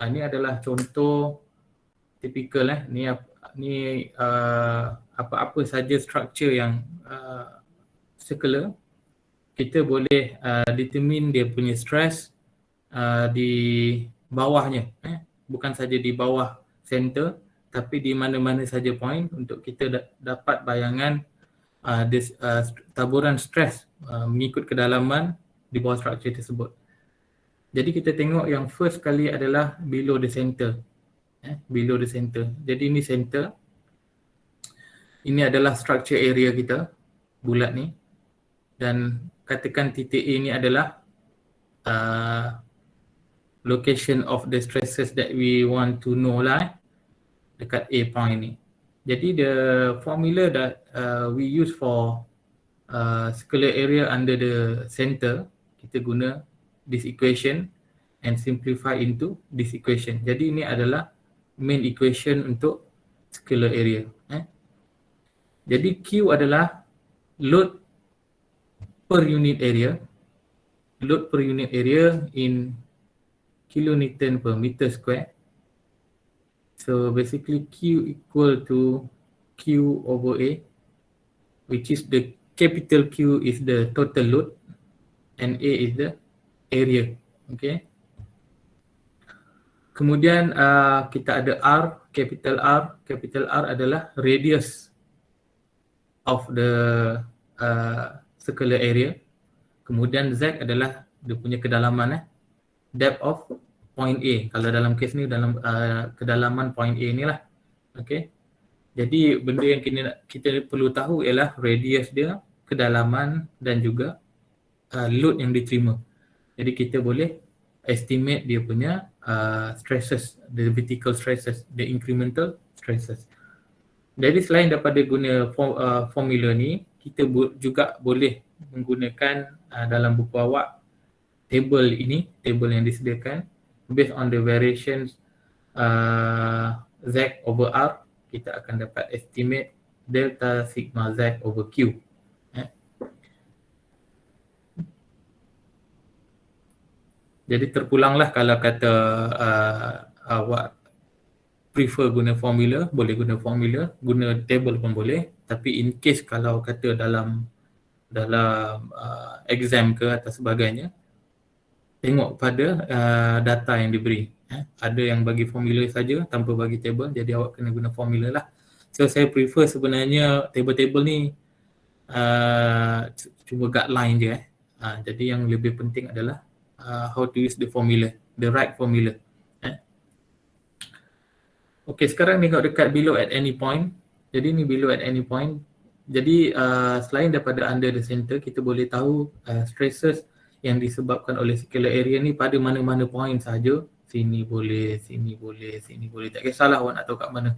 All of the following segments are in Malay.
Ini adalah contoh typical ni apa-apa saja structure yang circular, kita boleh determine dia punya stress di bawahnya, bukan saja di bawah center tapi di mana-mana saja point untuk kita dapat bayangan taburan stres mengikut kedalaman di bawah struktur tersebut. Jadi kita tengok yang first kali adalah below the center. Below the center. Jadi ini center. Ini adalah structure area kita, bulat ni. Dan katakan titik A ni adalah location of the stresses that we want to know lah, dekat A point ni. Jadi the formula that we use for circular area under the center, kita guna this equation and simplify into this equation. Jadi ini adalah main equation untuk circular area. Jadi Q adalah load per unit area. Load per unit area in kilonewton per meter square. So basically Q equal to Q over A, which is the capital Q is the total load and A is the area. Okay. Kemudian kita ada R, capital R. Capital R adalah radius of the circular area. Kemudian Z adalah dia punya kedalaman, depth of point A. Kalau dalam kes ni dalam kedalaman point A ni lah. Okay. Jadi benda yang kita perlu tahu ialah radius dia, kedalaman dan juga load yang diterima. Jadi kita boleh estimate dia punya stresses, the vertical stresses, the incremental stresses. Jadi selain daripada guna formula ni, kita juga boleh menggunakan dalam buku awak table ini, table yang disediakan based on the variations Z over R, kita akan dapat estimate delta sigma Z over Q. Jadi terpulanglah kalau kata awak prefer guna formula, boleh guna formula, guna table pun boleh. Tapi in case kalau kata dalam exam ke atau sebagainya, tengok pada data yang diberi. Ada yang bagi formula saja tanpa bagi table, jadi awak kena guna formula lah. So saya prefer sebenarnya table-table ni cuma guideline je. Jadi yang lebih penting adalah how to use the formula, the right formula. Okay, sekarang tengok dekat below at any point. Jadi ni below at any point. Jadi selain daripada under the center, kita boleh tahu stresses yang disebabkan oleh circular area ni pada mana-mana point saja. Sini boleh, sini boleh, sini boleh. Tak kisahlah awak nak tahu kat mana,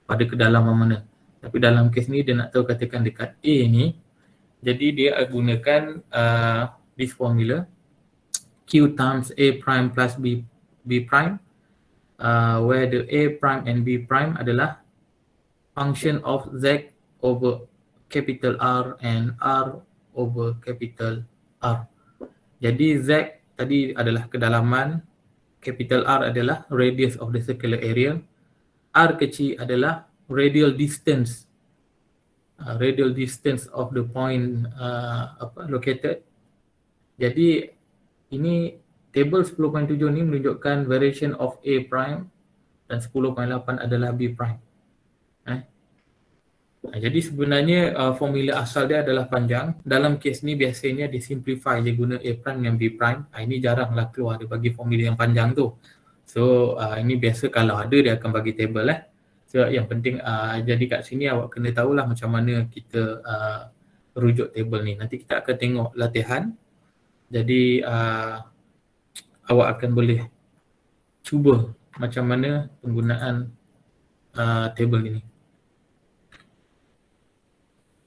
pada kedalaman mana. Tapi dalam kes ni dia nak tahu katakan dekat A ni. Jadi dia gunakan this formula Q times A prime plus B prime, where the A prime and B prime adalah function of Z over capital R and R over capital R. Jadi Z tadi adalah kedalaman, capital R adalah radius of the circular area, R kecil adalah radial distance, of the point located. Jadi ini table 10.7 ni menunjukkan variation of A prime dan 10.8 adalah B prime. Jadi sebenarnya formula asal dia adalah panjang. Dalam kes ni biasanya disimplify je guna A prime dengan B prime. Ini jaranglah keluar dia bagi formula yang panjang tu. So ini biasa kalau ada dia akan bagi table . So yang penting jadi kat sini awak kena tahulah macam mana kita rujuk table ni. Nanti kita akan tengok latihan. Jadi awak akan boleh cuba macam mana penggunaan table ini.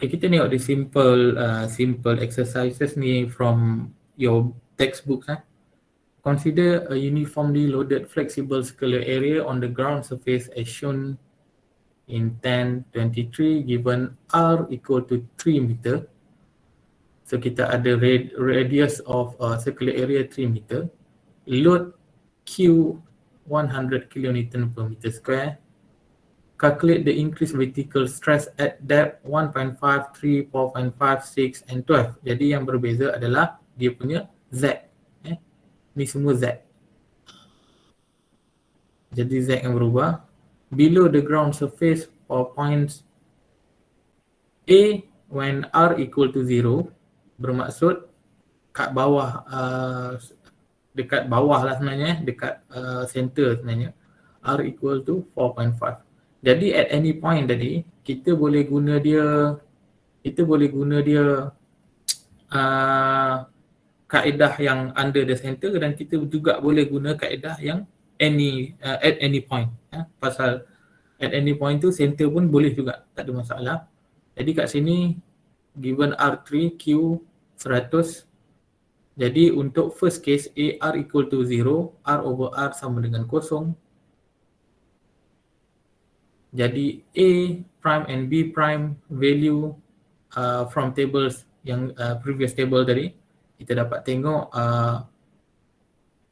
Okay, kita tengok di simple exercises ni from your textbooks. Consider a uniformly loaded flexible circular area on the ground surface as shown in 1023 given R equal to 3 meter. So kita ada radius of circular area 3 meter. Load Q 100 kilonewton per meter square. Calculate the increased vertical stress at depth 1.5, 3, 4.5, 6 and 12. Jadi yang berbeza adalah dia punya Z. Ni semua Z. Jadi Z yang berubah. Below the ground surface for points A when R equal to 0, bermaksud kat bawah, dekat bawah lah sebenarnya, dekat center sebenarnya, R equal to 4.5. Jadi at any point tadi, kita boleh guna dia kaedah yang under the center, dan kita juga boleh guna kaedah yang at any point. Pasal at any point tu center pun boleh juga, tak ada masalah. Jadi kat sini given R3, Q 100. Jadi untuk first case A, R equal to 0, R over R sama dengan kosong. Jadi A prime and B prime value from tables yang previous table tadi, kita dapat tengok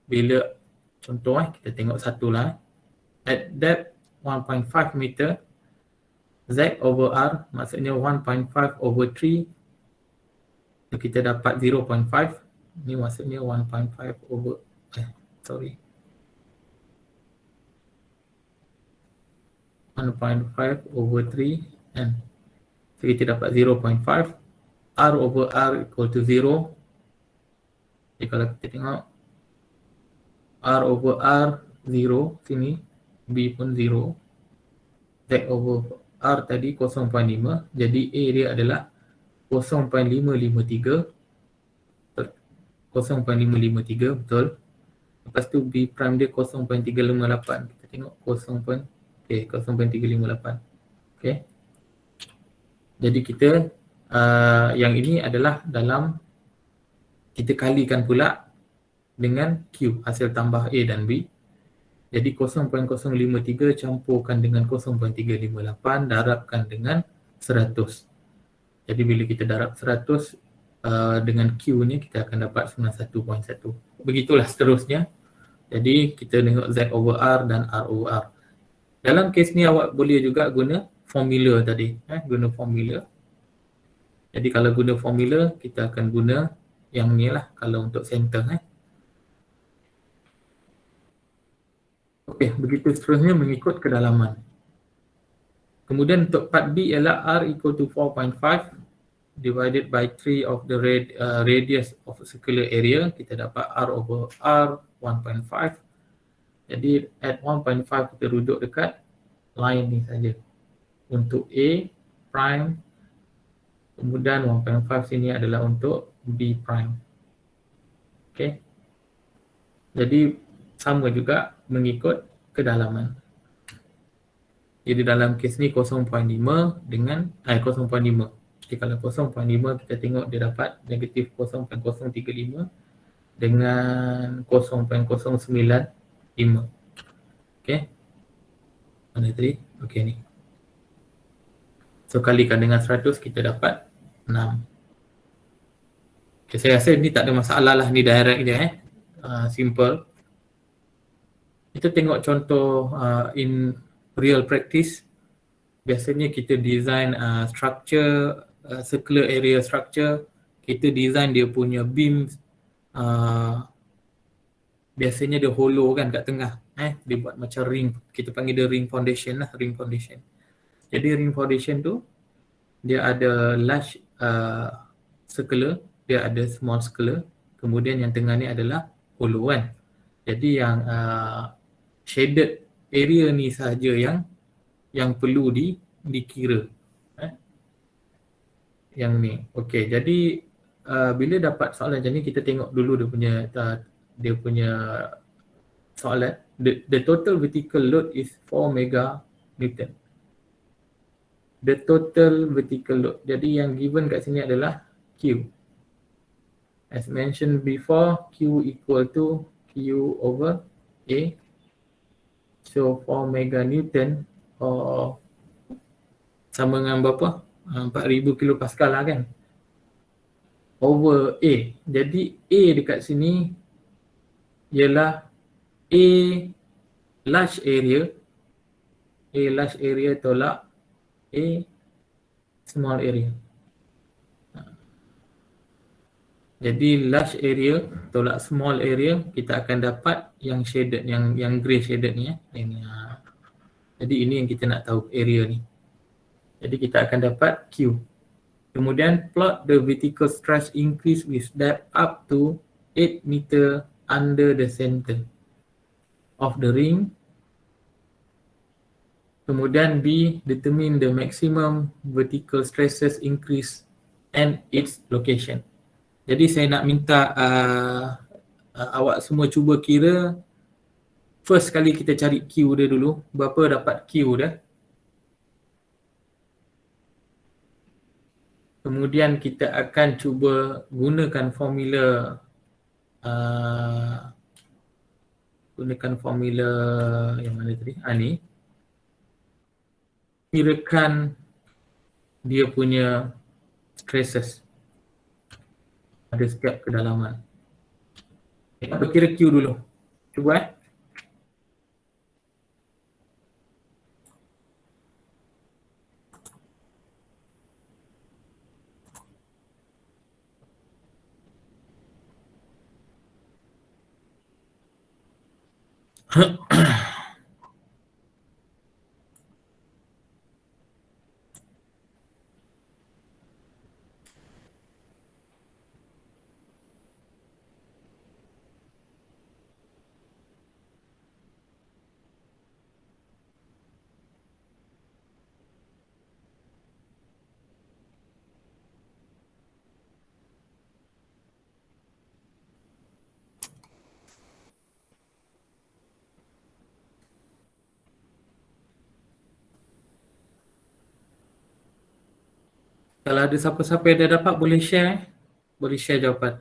bila contoh kita tengok satu lah. At depth 1.5 meter, Z over R maksudnya 1.5 over 3, kita dapat 0.5. Ni maksudnya 1.5 over 1.5 over 3, and so kita dapat 0.5. R over R equal to 0. Jadi kalau kita tengok R over R 0 sini, B pun 0, Z over R tadi 0.5, jadi A dia adalah 0.553, 0.553 betul. Lepas tu B prime dia 0.358. Kita tengok 0.358. Okay. Jadi kita yang ini adalah dalam, kita kalikan pula dengan Q, hasil tambah A dan B. Jadi 0.053 campurkan dengan 0.358 darabkan dengan 100. Jadi bila kita darab 100 dengan Q ni, kita akan dapat 91.1. Begitulah seterusnya. Jadi kita tengok Z over R dan R over R. Dalam kes ni awak boleh juga guna formula tadi. Guna formula. Jadi kalau guna formula, kita akan guna yang ni lah kalau untuk center. Okey, begitu seterusnya mengikut kedalaman. Kemudian untuk part B ialah R equal to 4.5 divided by 3 of the radius of a circular area. Kita dapat R over R 1.5. Jadi at 1.5 kita duduk dekat line ni saja. Untuk A prime, kemudian 1.5 sini adalah untuk B prime. Okay. Jadi sama juga mengikut kedalaman. Jadi dalam kes ni 0.5 dengan 0.5. Jadi kalau 0.5 kita tengok dia dapat negatif 0.035 dengan 0.095. Okay. Mana tadi? Okay ni. So kalikan dengan 100 kita dapat 6. Okay, saya rasa ni tak ada masalah lah, ni direct je simple. Kita tengok contoh in real practice. Biasanya kita design structure, circular area structure, kita design dia punya beams, biasanya dia hollow kan kat tengah. Dia buat macam ring, kita panggil dia ring foundation lah, ring foundation. Jadi ring foundation tu dia ada large circular, dia ada small circular, kemudian yang tengah ni adalah hollow kan. Jadi yang shaded area ni sahaja yang perlu dikira. Yang ni. Okey, jadi bila dapat soalan macam ni, kita tengok dulu dia punya soalan. The total vertical load is 4 mega Newton. The total vertical load. Jadi yang given kat sini adalah Q. As mentioned before, Q equal to Q over A. So 4 mega Newton sama dengan berapa? 4000 kilopascal lah kan. Over A. Jadi A dekat sini ialah A large area, A large area tolak A small area. Jadi large area tolak small area, kita akan dapat yang shaded, yang grey shaded ni ini. Jadi ini yang kita nak tahu, area ni. Jadi kita akan dapat Q. Kemudian plot the vertical stretch increase with depth up to 8 meter under the center of the ring. Kemudian B, determine the maximum vertical stresses increase and its location. Jadi saya nak minta awak semua cuba kira, first kali kita cari Q dia dulu, berapa dapat Q dia. Kemudian kita akan cuba gunakan formula yang mana tadi? Ni. Kirakan dia punya stresses pada setiap kedalaman. Kita kira Q dulu. Cuba kalau ada siapa-siapa yang dah dapat, boleh share. Boleh share jawapan.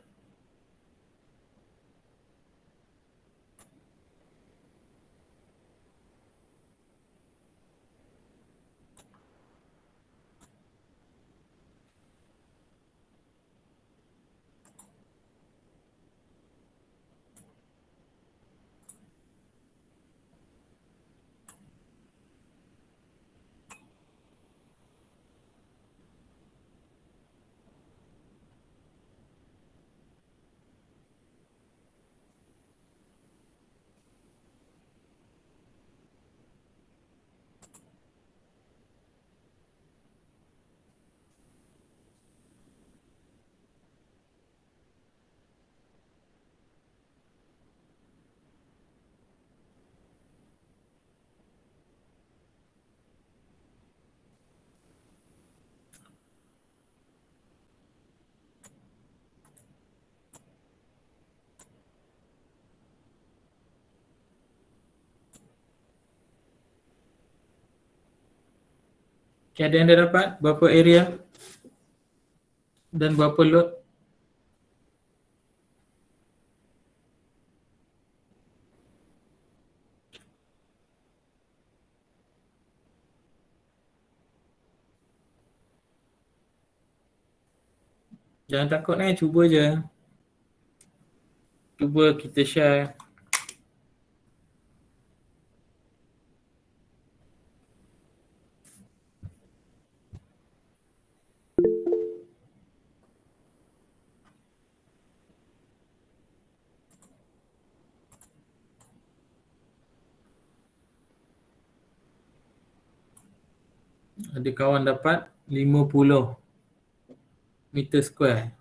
Okay, ada yang dah dapat berapa area dan berapa load? Jangan takut cuba je. Cuba kita share. Ada kawan dapat 50 meter square.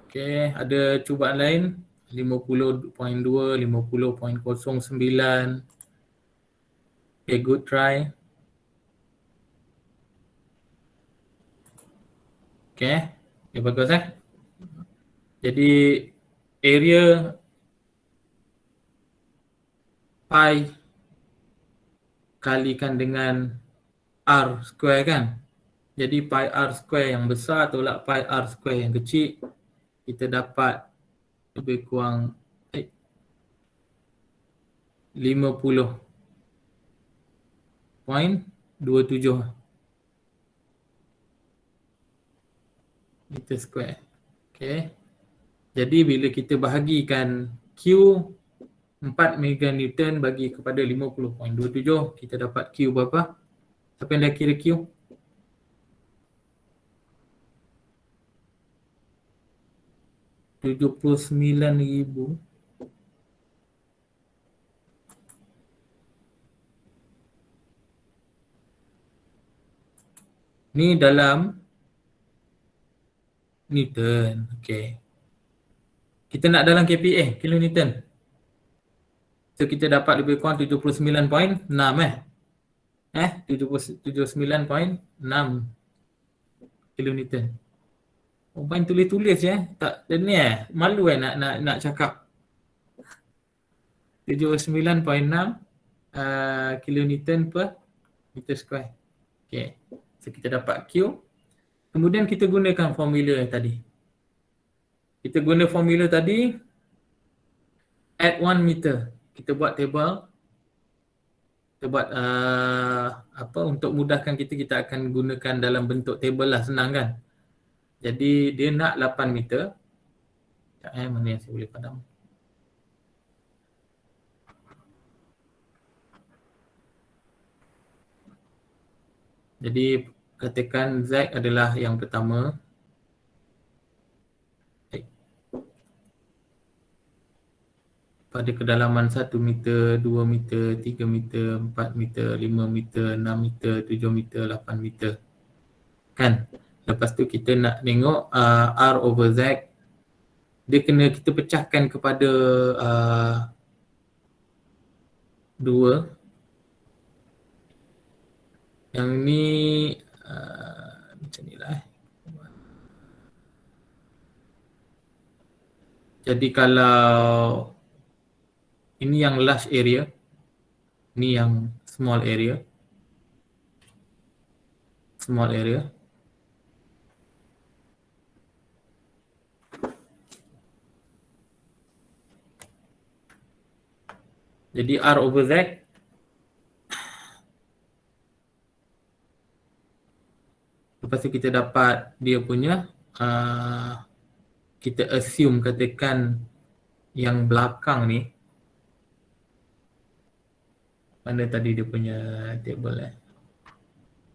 Okay, ada cubaan lain 50.2, 50.09. Okay, good try. Okay, bagus Jadi area pi kalikan dengan R square kan. Jadi pi R square yang besar tolak pi R square yang kecil, kita dapat lebih kurang 50.27 meter square. Okay. Jadi bila kita bahagikan Q 4 meganewton bagi kepada 50.27, kita dapat Q berapa? Siapa yang dah kira Q? 79,000. Ni dalam Newton. Okey. Kita nak dalam kPa, kilonewton. So kita dapat lebih kurang 79.6 79.6 kilonewton. Oh, main tulis-tulis tak ni malu nak cakap 79.6 kilonewton per meter square. Okey. So kita dapat Q. Kemudian kita gunakan formula tadi. Kita guna formula tadi at 1 meter. Kita buat table. Kita buat untuk mudahkan kita akan gunakan dalam bentuk table lah, senang kan. Jadi dia nak 8 meter. Mana yang saya boleh padam? Jadi katakan Z adalah yang pertama. Pada kedalaman 1 meter, 2 meter, 3 meter, 4 meter, 5 meter, 6 meter, 7 meter, 8 meter. Kan? Lepas tu kita nak tengok R over Z. Dia kena kita pecahkan kepada 2. Yang ni macam ni lah. Jadi kalau ini yang large area, ni yang small area. Small area. Jadi R over Z. Lepas tu kita dapat dia punya, kita assume katakan yang belakang ni, mana tadi dia punya table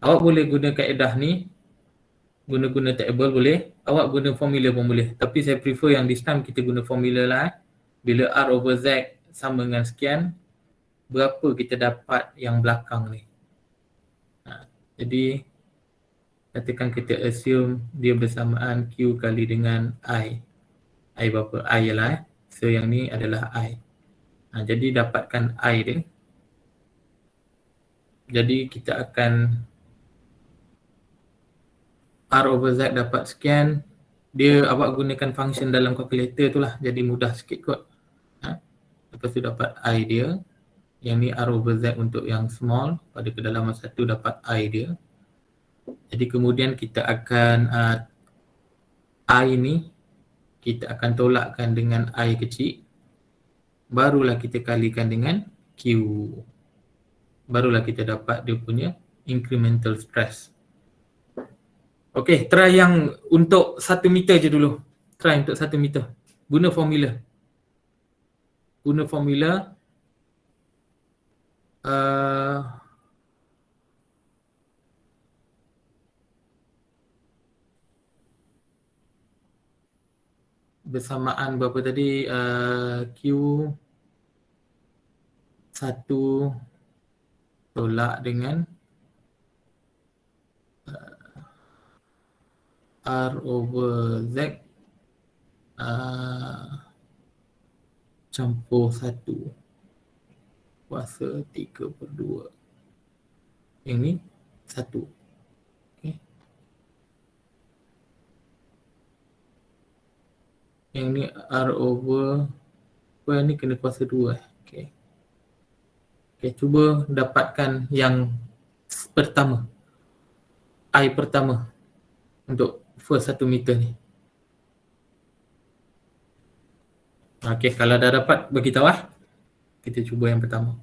Awak boleh guna kaedah ni, guna table boleh, awak guna formula pun boleh. Tapi saya prefer yang this time kita guna formula lah. Bila R over Z sama dengan sekian, berapa kita dapat yang belakang ni. Jadi katakan kita assume dia bersamaan Q kali dengan I. I berapa? I ialah So yang ni adalah I. Jadi dapatkan I dia. Jadi kita akan R over Z dapat sekian. Dia awak gunakan function dalam calculator tu lah. Jadi mudah sikit kot. Lepas tu dapat I dia. Yang ni R over Z untuk yang small. Pada kedalaman 1 dapat I dia. Jadi kemudian kita akan I ni kita akan tolakkan dengan I kecil. Barulah kita kalikan dengan Q. Barulah kita dapat dia punya incremental stress. Okey, try yang untuk 1 meter je dulu. Try untuk 1 meter. Guna formula. Guna formula. Bersamaan berapa tadi? Q 1 tolak dengan R over Z campur 1 kuasa 3/2. Yang ni 1. Okay. Yang ni R over, yang ni kena kuasa 2. Okay. Okay, cuba dapatkan yang pertama. I pertama untuk first 1 meter ni. Okay, kalau dah dapat beritahu kita cuba yang pertama.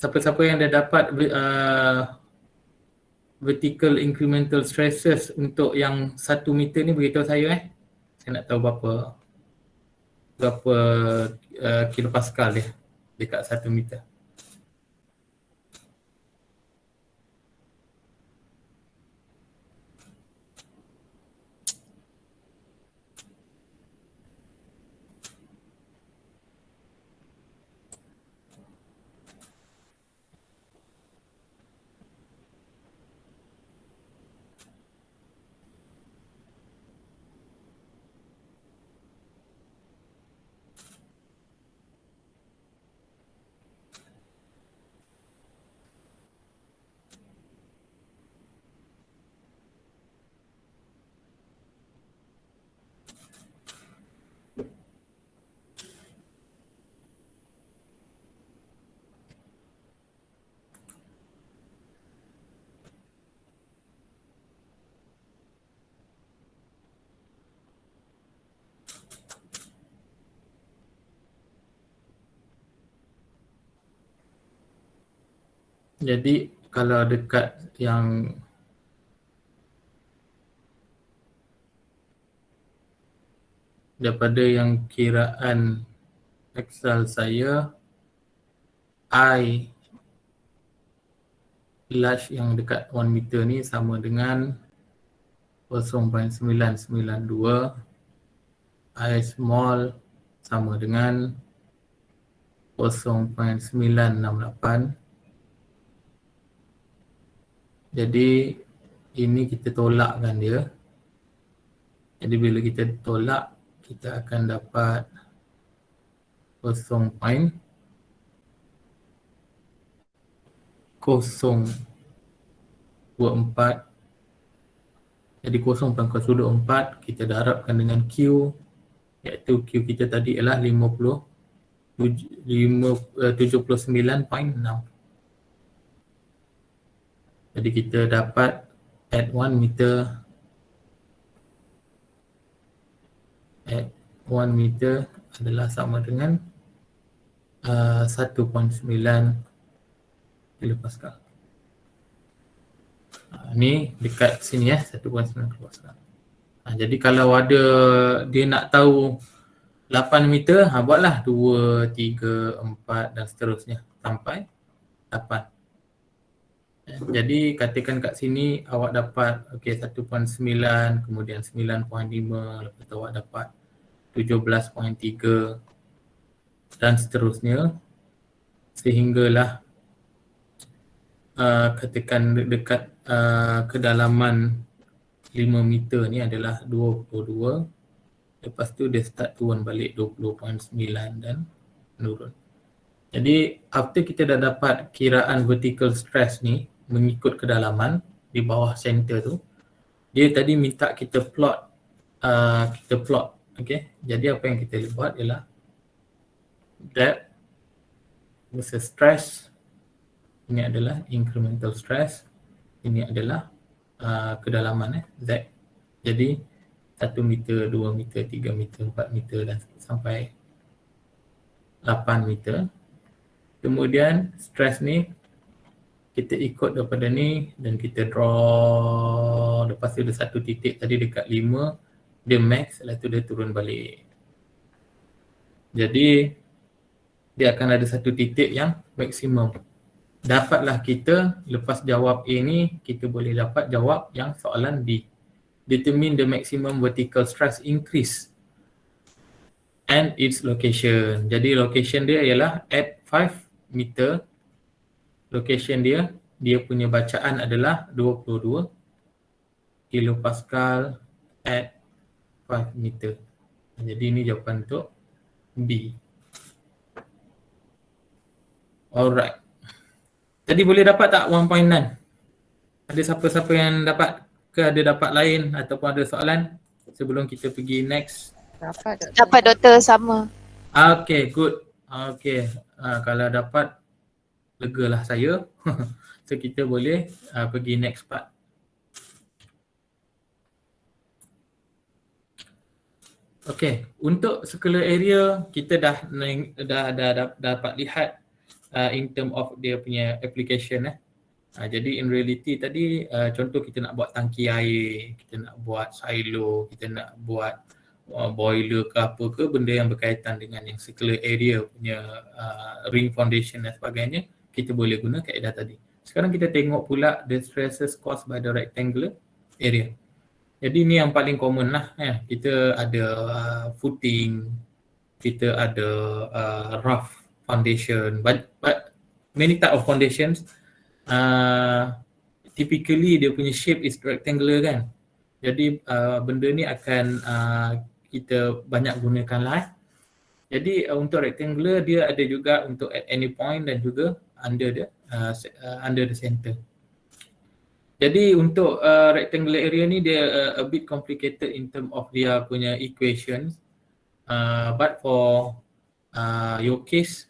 Siapa-siapa yang dah dapat vertical incremental stresses untuk yang 1 meter ni beritahu saya. Saya nak tahu berapa kilopascal dia dekat 1 meter. Jadi kalau dekat yang daripada yang kiraan Excel saya, I large yang dekat 1 meter ni sama dengan 0.992, I small sama dengan 0.968. Jadi ini kita tolakkan dia. Jadi bila kita tolak, kita akan dapat 0.024. Jadi 0.024 kita darabkan dengan Q, iaitu Q kita tadi ialah 79.6. Jadi kita dapat at 1 meter adalah sama dengan 1.9 kilopascal. Ni dekat sini 1.9 kilopascal. Jadi kalau ada dia nak tahu 8 meter, buatlah 2, 3, 4 dan seterusnya sampai 8. Jadi katakan kat sini awak dapat 1.9, kemudian 9.5, lepas tu awak dapat 17.3 dan seterusnya sehinggalah katakan dekat kedalaman 5 meter ni adalah 22. Lepas tu dia start turun balik 20.9 dan menurun. Jadi after kita dah dapat kiraan vertical stress ni mengikut kedalaman di bawah center tu, dia tadi minta kita plot. Okay. Jadi apa yang kita buat ialah depth versus stress. Ini adalah incremental stress. Ini adalah kedalaman Z. Jadi 1 meter, 2 meter, 3 meter, 4 meter dan sampai 8 meter. Kemudian stress ni kita ikut daripada ni dan kita draw. Lepas tu ada satu titik tadi dekat 5, dia max, lepas tu dia turun balik. Jadi dia akan ada satu titik yang maksimum. Dapatlah kita, lepas jawab A ni, kita boleh dapat jawab yang soalan B. Determine the maximum vertical stress increase and its location. Jadi location dia ialah at 5 meter. Location dia punya bacaan adalah 22 kilopascal at 5 meter. Jadi ini jawapan untuk B. Alright. Tadi boleh dapat tak 1.9? Ada siapa-siapa yang dapat ke ada dapat lain ataupun ada soalan sebelum kita pergi next? Dapat doktor, sama. Okay, good. Okay, kalau dapat legalah saya. So kita boleh pergi next part. Okay, untuk circular area kita dah dapat lihat in term of dia punya application. Jadi in reality tadi contoh kita nak buat tangki air, kita nak buat silo, kita nak buat boiler ke apa ke, benda yang berkaitan dengan yang circular area punya ring foundation dan sebagainya, kita boleh guna kaedah tadi. Sekarang kita tengok pula the stresses caused by the rectangular area. Jadi ni yang paling common lah. Kita ada footing, kita ada rough foundation, but many type of foundations. Typically dia punya shape is rectangular kan. Jadi benda ni akan kita banyak gunakan lah. Jadi untuk rectangular dia ada juga untuk at any point dan juga under the center. Jadi untuk rectangular area ni dia a bit complicated in term of dia punya equations. But for your case,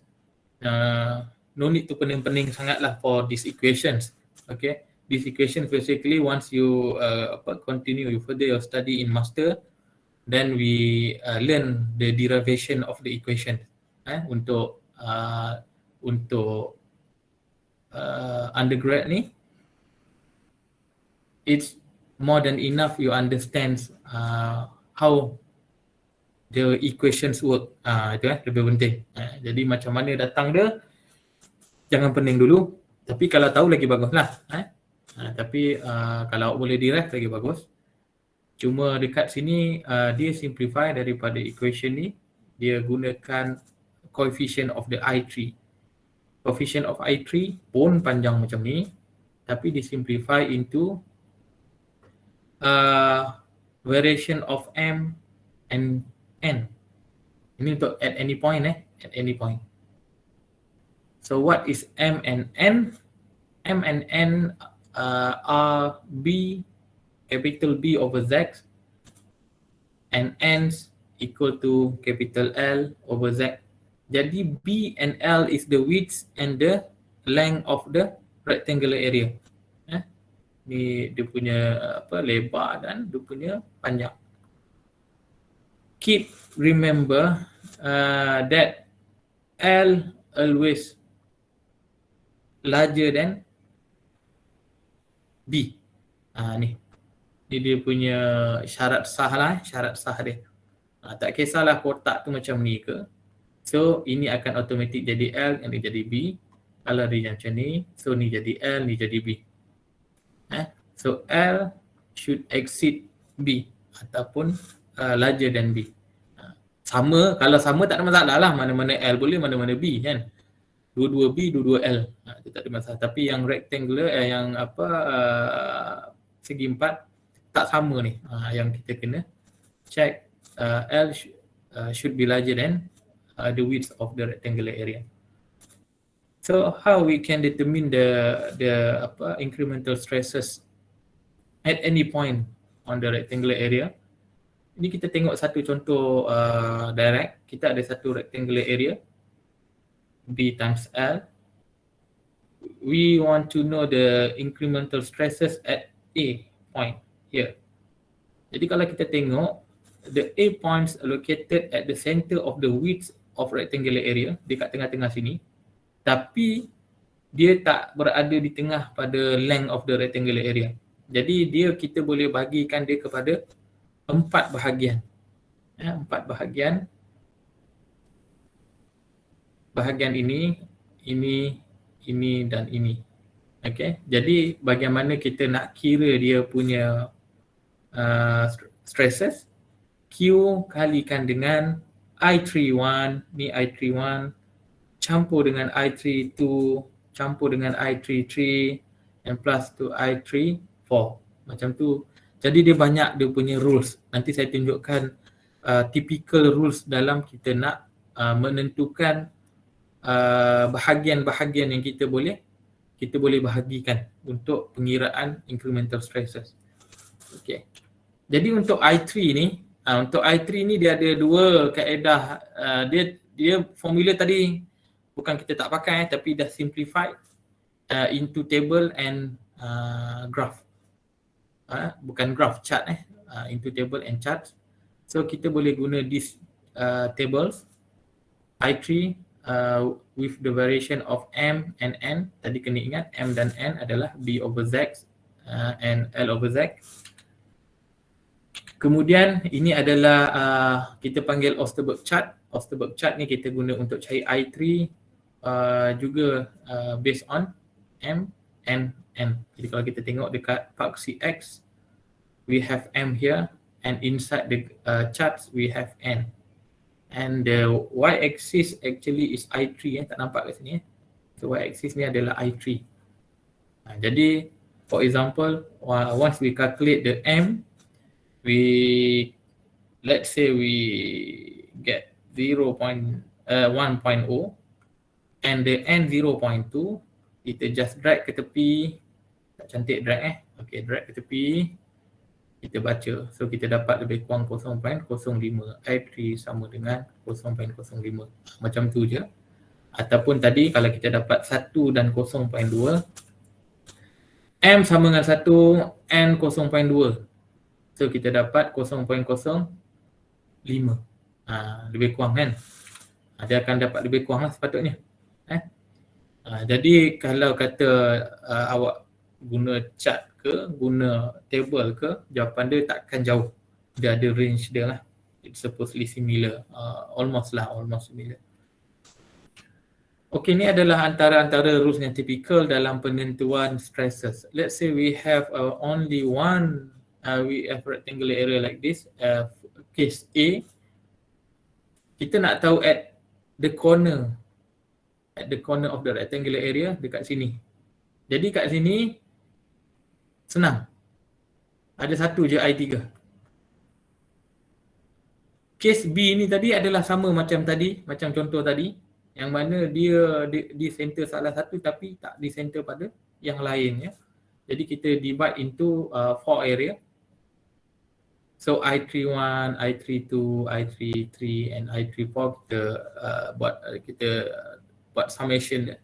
no need to pening-pening sangatlah for these equations. Okay, these equations basically once you continue, you further your study in master, then we learn the derivation of the equation. Untuk undergrad ni, it's more than enough you understand how the equations work. Itu lebih penting. Jadi macam mana datang dia, jangan pening dulu. Tapi kalau tahu lagi baguslah. Tapi kalau boleh derive lagi bagus. Cuma dekat sini dia simplify daripada equation ni, dia gunakan coefficient of the I3. Coefficient of I3 pun panjang macam ni, tapi disimplify into variation of M and N. Ini untuk at any point at any point. So what is M and N? M and N are B, capital B over Z, and N's equal to capital L over Z. Jadi B and L is the width and the length of the rectangular area. Ni dia punya lebar dan dia punya panjang. Keep remember that L always larger than B. Ni dia punya syarat sah lah, syarat sah dia. Tak kisahlah kotak tu macam ni ke. So ini akan automatic jadi L, ini jadi B. Kalau dia macam ni, so ni jadi L, ni jadi B. So L should exceed B ataupun larger than B. Sama, kalau sama tak ada masalah lah, mana-mana L boleh, mana-mana B kan. Dua-dua B, dua-dua L. Itu tak ada masalah. Tapi yang rectangular, yang segi empat tak sama ni. Yang kita kena check L should be larger than the width of the rectangular area. So how we can determine the incremental stresses at any point on the rectangular area? Ini kita tengok satu contoh direct. Kita ada satu rectangular area B times L. We want to know the incremental stresses at A point here. Jadi kalau kita tengok, the A points located at the center of the width of rectangular area, dekat tengah-tengah sini. Tapi dia tak berada di tengah pada length of the rectangular area. Jadi kita boleh bagikan dia kepada 4 bahagian. 4 bahagian. Bahagian ini dan ini. Okay. Jadi bagaimana kita nak kira dia punya stresses? Q kalikan dengan I31, ni I31, campur dengan I32, campur dengan I33, and plus to I34. Macam tu. Jadi dia banyak dia punya rules. Nanti saya tunjukkan typical rules dalam kita nak menentukan bahagian-bahagian yang kita boleh bahagikan untuk pengiraan incremental stresses. Okey. Jadi untuk I3 ni, dia ada dua kaedah. Dia formula tadi bukan kita tak pakai tapi dah simplified into table and graph. Bukan graph, chart into table and chart. So kita boleh guna this tables I3 with the variation of M and N. Tadi kena ingat M dan N adalah B over Z and L over Z. Kemudian ini adalah kita panggil Osterberg chart. Osterberg chart ni kita guna untuk cari I3 juga based on M and N. Jadi kalau kita tengok dekat faksi X, we have M here, and inside the charts we have N. And the y-axis actually is I3, tak nampak kat sini. So y-axis ni adalah I3. Jadi for example, once we calculate the M, let's say we get 1.0 and the N 0.2, kita just drag ke tepi. Tak cantik drag Okay, drag ke tepi. Kita baca. So kita dapat lebih kurang 0.05. I3 sama dengan 0.05. Macam tu je. Ataupun tadi kalau kita dapat 1 dan 0.2, M sama dengan 1, N 0.2. So kita dapat 0.05. Lebih kurang kan? Dia akan dapat lebih kurang lah sepatutnya. Jadi kalau kata awak guna chart ke, guna table ke, jawapan dia takkan jauh. Dia ada range dia lah. It's supposedly similar. Almost similar. Okay, ni adalah antara rules yang typical dalam penentuan stresses. Let's say we have only one, we have rectangular area like this, case A. Kita nak tahu at the corner of the rectangular area dekat sini. Jadi kat sini senang. Ada satu je I3. Case B ni tadi adalah sama macam tadi, macam contoh tadi, yang mana dia di center salah satu tapi tak di center pada yang lain ya. Jadi kita divide into 4 area. So I31, I32, I33 and I34 kita buat summation dia.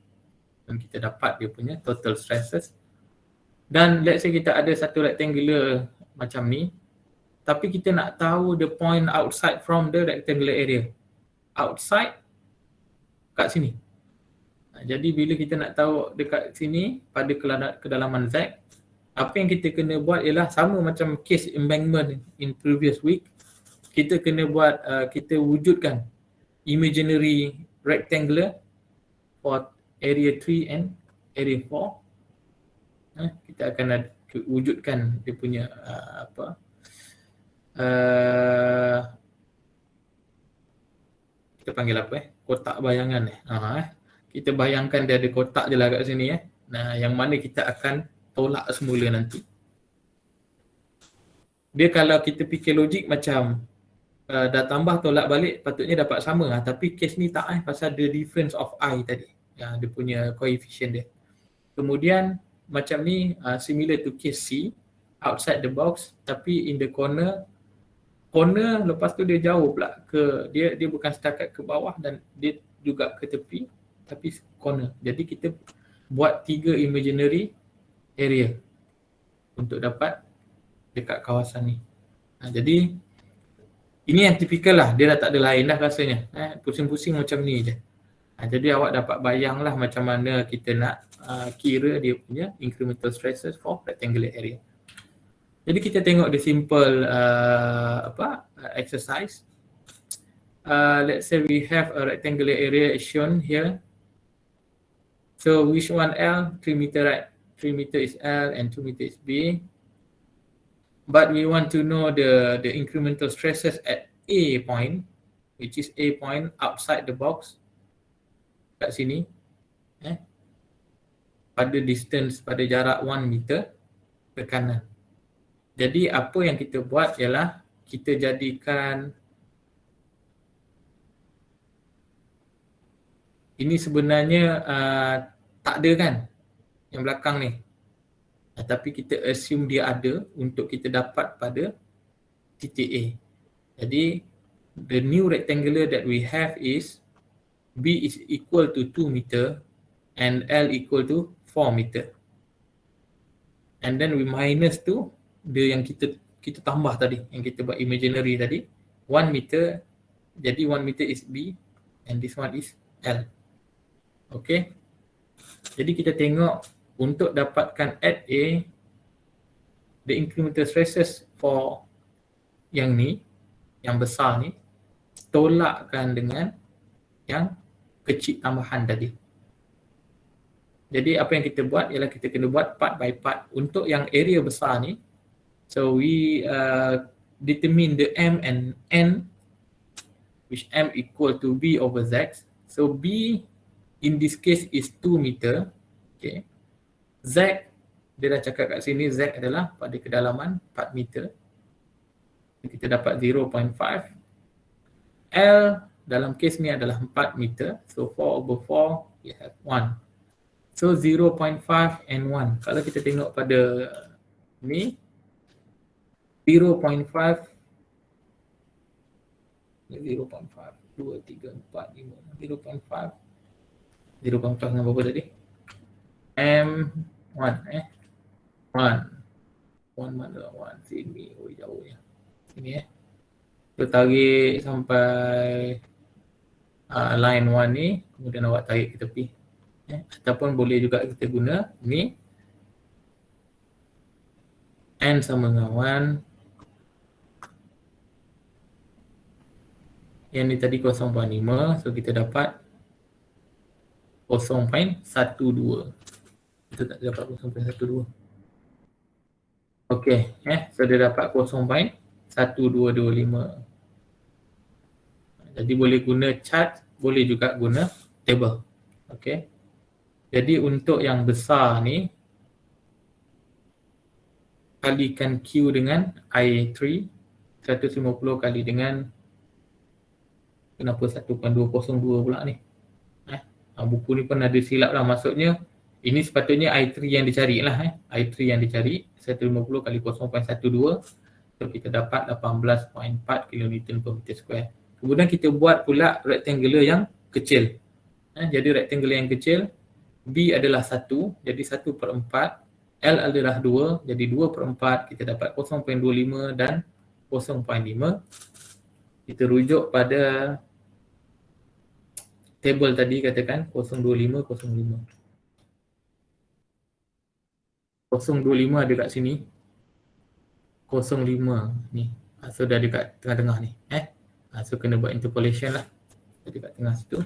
Dan kita dapat dia punya total stresses. Dan let's say kita ada satu rectangular macam ni, tapi kita nak tahu the point outside from the rectangular area. Outside kat sini. Jadi bila kita nak tahu dekat sini pada kedalaman Z, apa yang kita kena buat ialah sama macam case embankment in previous week. Kita kena buat, kita wujudkan imaginary rectangular for area 3 and area 4. Kita akan wujudkan dia punya kita panggil apa kotak bayangan kita bayangkan dia ada kotak je lah kat sini Nah, yang mana kita akan tolak semula nanti. Dia kalau kita fikir logik macam dah tambah tolak balik patutnya dapat sama tapi case ni tak pasal the difference of I tadi. Dia punya coefficient dia. Kemudian macam ni similar to case C, outside the box tapi in the corner lepas tu dia jauh pula ke dia bukan setakat ke bawah dan dia juga ke tepi tapi corner. Jadi kita buat 3 imaginary area untuk dapat dekat kawasan ni. Jadi ini yang typical lah, dia dah tak ada lain dah rasanya. Pusing-pusing macam ni je. Jadi awak dapat bayanglah macam mana kita nak kira dia punya incremental stresses for rectangular area. Jadi kita tengok the simple exercise. Let's say we have a rectangular area shown here. So which one L? 3 meter, right? 3 meter is L and 2 meter is B. But we want to know the incremental stresses at A point, which is A point outside the box. Kat sini. Pada distance, pada jarak 1 meter ke kanan. Jadi apa yang kita buat ialah kita jadikan Ini sebenarnya tak ada kan yang belakang ni. Tapi kita assume dia ada untuk kita dapat pada titik A. Jadi the new rectangular that we have is B is equal to 2 meter and L equal to 4 meter. And then we minus tu dia yang kita tambah tadi, yang kita buat imaginary tadi, 1 meter. Jadi 1 meter is B and this one is L. Okay. Jadi kita tengok untuk dapatkan at A, the incremental stresses for yang ni, yang besar ni, tolakkan dengan yang kecil tambahan tadi. Jadi apa yang kita buat ialah kita kena buat part by part. Untuk yang area besar ni, so we determine the M and N, which M equal to B over Z. So B in this case is 2 meter. Okay. Z, dia dah cakap kat sini Z adalah pada kedalaman 4 meter. Kita dapat 0.5. L dalam kes ni adalah 4 meter. So 4 over 4, we have 1. So 0.5 and 1. Kalau kita tengok pada ni, 0.5, 0.5, 2, 3, 4, 5, 0.5. 0.5 dengan berapa tadi? M1 1 mana? 1 sini, oh jauh ya. Sini kita tarik sampai line 1 ni, kemudian awak tarik ke tepi. Ataupun boleh juga kita guna ni N sama dengan 1. Yang ni tadi 0.5, so kita dapat 0.12. Kita tak dapat 0.12. Okey, so dia dapat 0.1225. Jadi boleh guna chart, boleh juga guna table. Okey. Jadi untuk yang besar ni, kalikan Q dengan I3, 150 kali dengan, kenapa 1.202 pula ni? Buku ni pun ada silap lah, maksudnya ini sepatutnya I3 yang dicari lah. I3 yang dicari, 150 kali 0.12, so kita dapat 18.4 kN per meter square. Kemudian kita buat pula rectangular yang kecil. Jadi rectangular yang kecil, B adalah 1, jadi 1/4. L adalah 2, jadi 2/4. Kita dapat 0.25 dan 0.5. Kita rujuk pada table tadi, katakan 0.25, 0.5. 0.25 ada kat sini. 0.5 ni. So dah dekat tengah-tengah ni. So kena buat interpolation lah. Jadi kat tengah situ.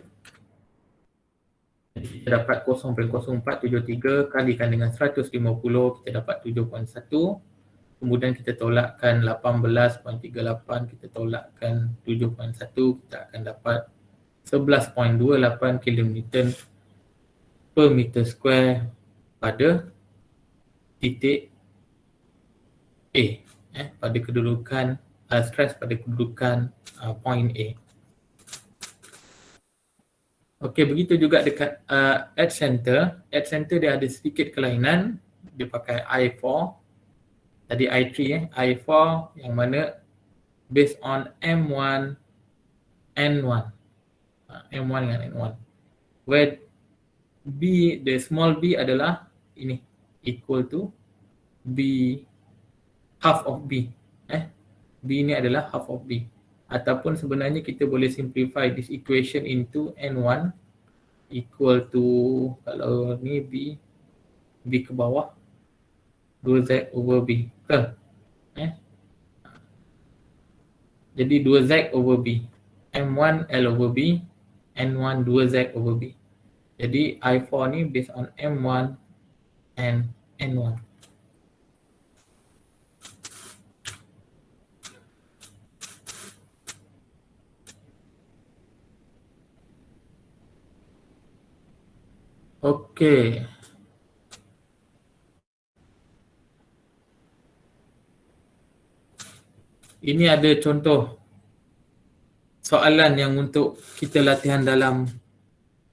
Kita dapat 0.0473 kalikan dengan 150, kita dapat 7.1. Kemudian kita tolakkan 18.38, kita tolakkan 7.1, kita akan dapat 11.28 kN per meter square pada titik A, pada kedudukan stress pada kedudukan point A. Okey, begitu juga dekat edge center. Edge center dia ada sedikit kelainan. Dia pakai I4. Tadi I3 I4 yang mana based on M1 N1. M1 dengan N1. Where B, the small b adalah ini, equal to B, half of B. B ni adalah half of B. Ataupun sebenarnya kita boleh simplify this equation into N1 equal to, kalau ni B ke bawah, 2Z over B. Jadi 2Z over B. M1 L over B, N1 2Z over B. Jadi I4 ni based on M1 and N1. Okey. Ini ada contoh soalan yang untuk kita latihan dalam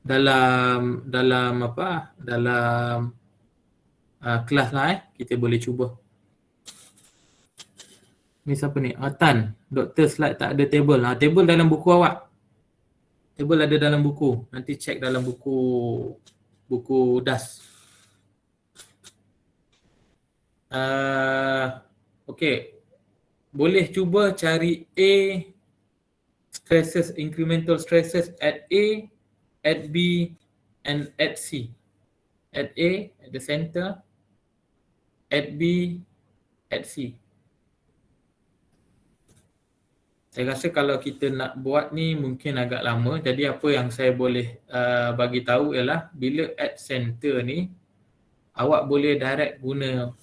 dalam apa? Dalam kelas lah kita boleh cuba. Ni siapa ni? Tan. Doktor slide tak ada table. Table dalam buku awak. Table ada dalam buku. Nanti check dalam buku DAS. Okay. Boleh cuba cari A stresses, incremental stresses at A, at B and at C. At A, at the center, at B, at C. Saya rasa kalau kita nak buat ni mungkin agak lama. Jadi apa yang saya boleh bagi tahu ialah bila at center ni awak boleh direct guna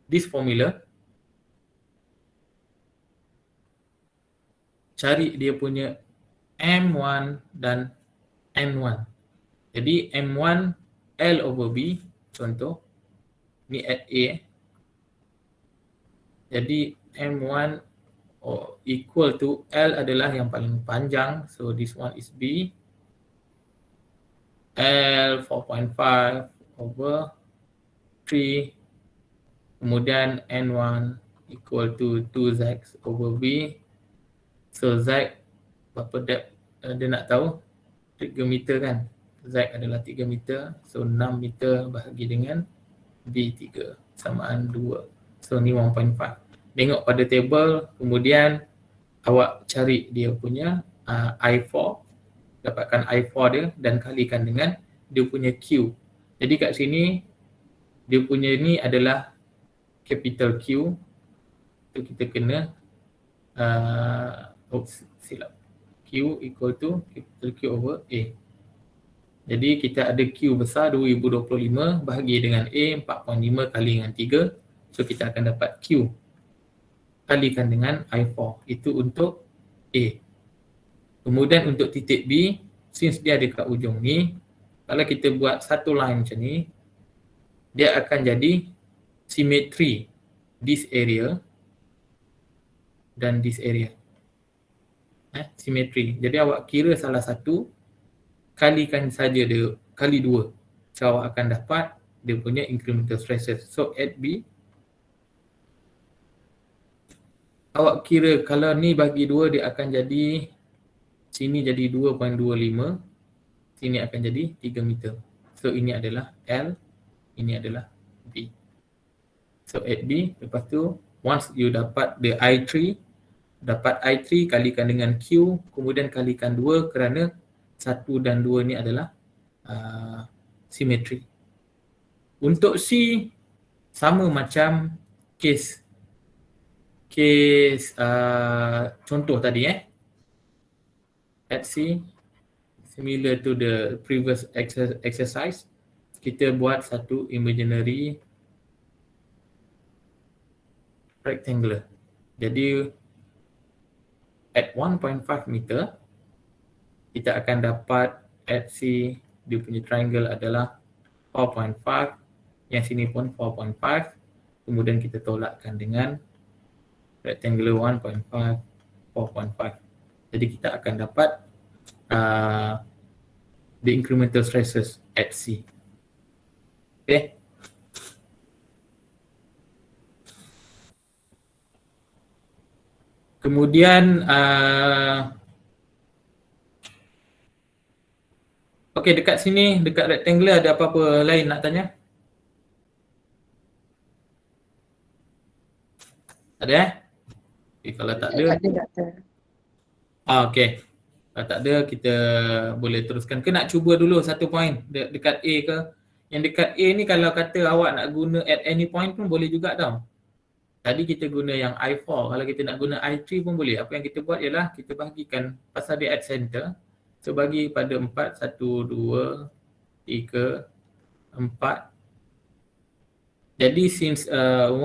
this formula. Cari dia punya M1 dan N1. Jadi M1 L over B contoh. Ni at A. Jadi M1 equal to L adalah yang paling panjang. So this one is B. L 4.5 over 3. Kemudian N1 equal to 2Z over B. So Z berapa depth dia nak tahu? 3 meter kan? Z adalah 3 meter. So 6 meter bahagi dengan B3 samaan 2. So ni 1.5. Tengok pada table, kemudian awak cari dia punya I4, dapatkan I4 dia dan kalikan dengan dia punya Q. Jadi kat sini dia punya ni adalah capital Q. So kita kena silap. Q equal to capital Q over A. Jadi kita ada Q besar 2025 bahagi dengan A 4.5 kali dengan 3. So kita akan dapat Q kalikan dengan I4. Itu untuk A. Kemudian untuk titik B, since dia ada kat ujung ni, kalau kita buat satu line macam ni, dia akan jadi simetri this area dan this area. Simetri. Jadi awak kira salah satu, kalikan saja dia, kali 2. So awak akan dapat dia punya incremental stresses. So at B, awak kira kalau ni bagi 2 dia akan jadi, sini jadi 2.25, sini akan jadi 3 meter. So ini adalah L, ini adalah B. So at B, lepas tu once you dapat the I3, dapat I3 kalikan dengan Q, kemudian kalikan 2 kerana 1 dan 2 ni adalah simetri. Untuk C, sama macam case contoh tadi at C, similar to the previous exercise, kita buat satu imaginary rectangular. Jadi at 1.5 meter kita akan dapat at C, dia punya triangle adalah 4.5, yang sini pun 4.5, kemudian kita tolakkan dengan rectangular 1.5, 4.5. Jadi kita akan dapat the incremental stresses at C. Okay. Kemudian okay, dekat sini, dekat rectangular ada apa-apa lain nak tanya? Ada Okay, kalau tak ada. Okay. Kalau tak ada, kita boleh teruskan. Ke nak cuba dulu satu point dekat A ke? Yang dekat A ni kalau kata awak nak guna at any point pun boleh juga tau. Tadi kita guna yang I4. Kalau kita nak guna I3 pun boleh. Apa yang kita buat ialah kita bahagikan pasal dia at center. So bagi pada 4, 1, 2, 3, 4. Jadi since 1,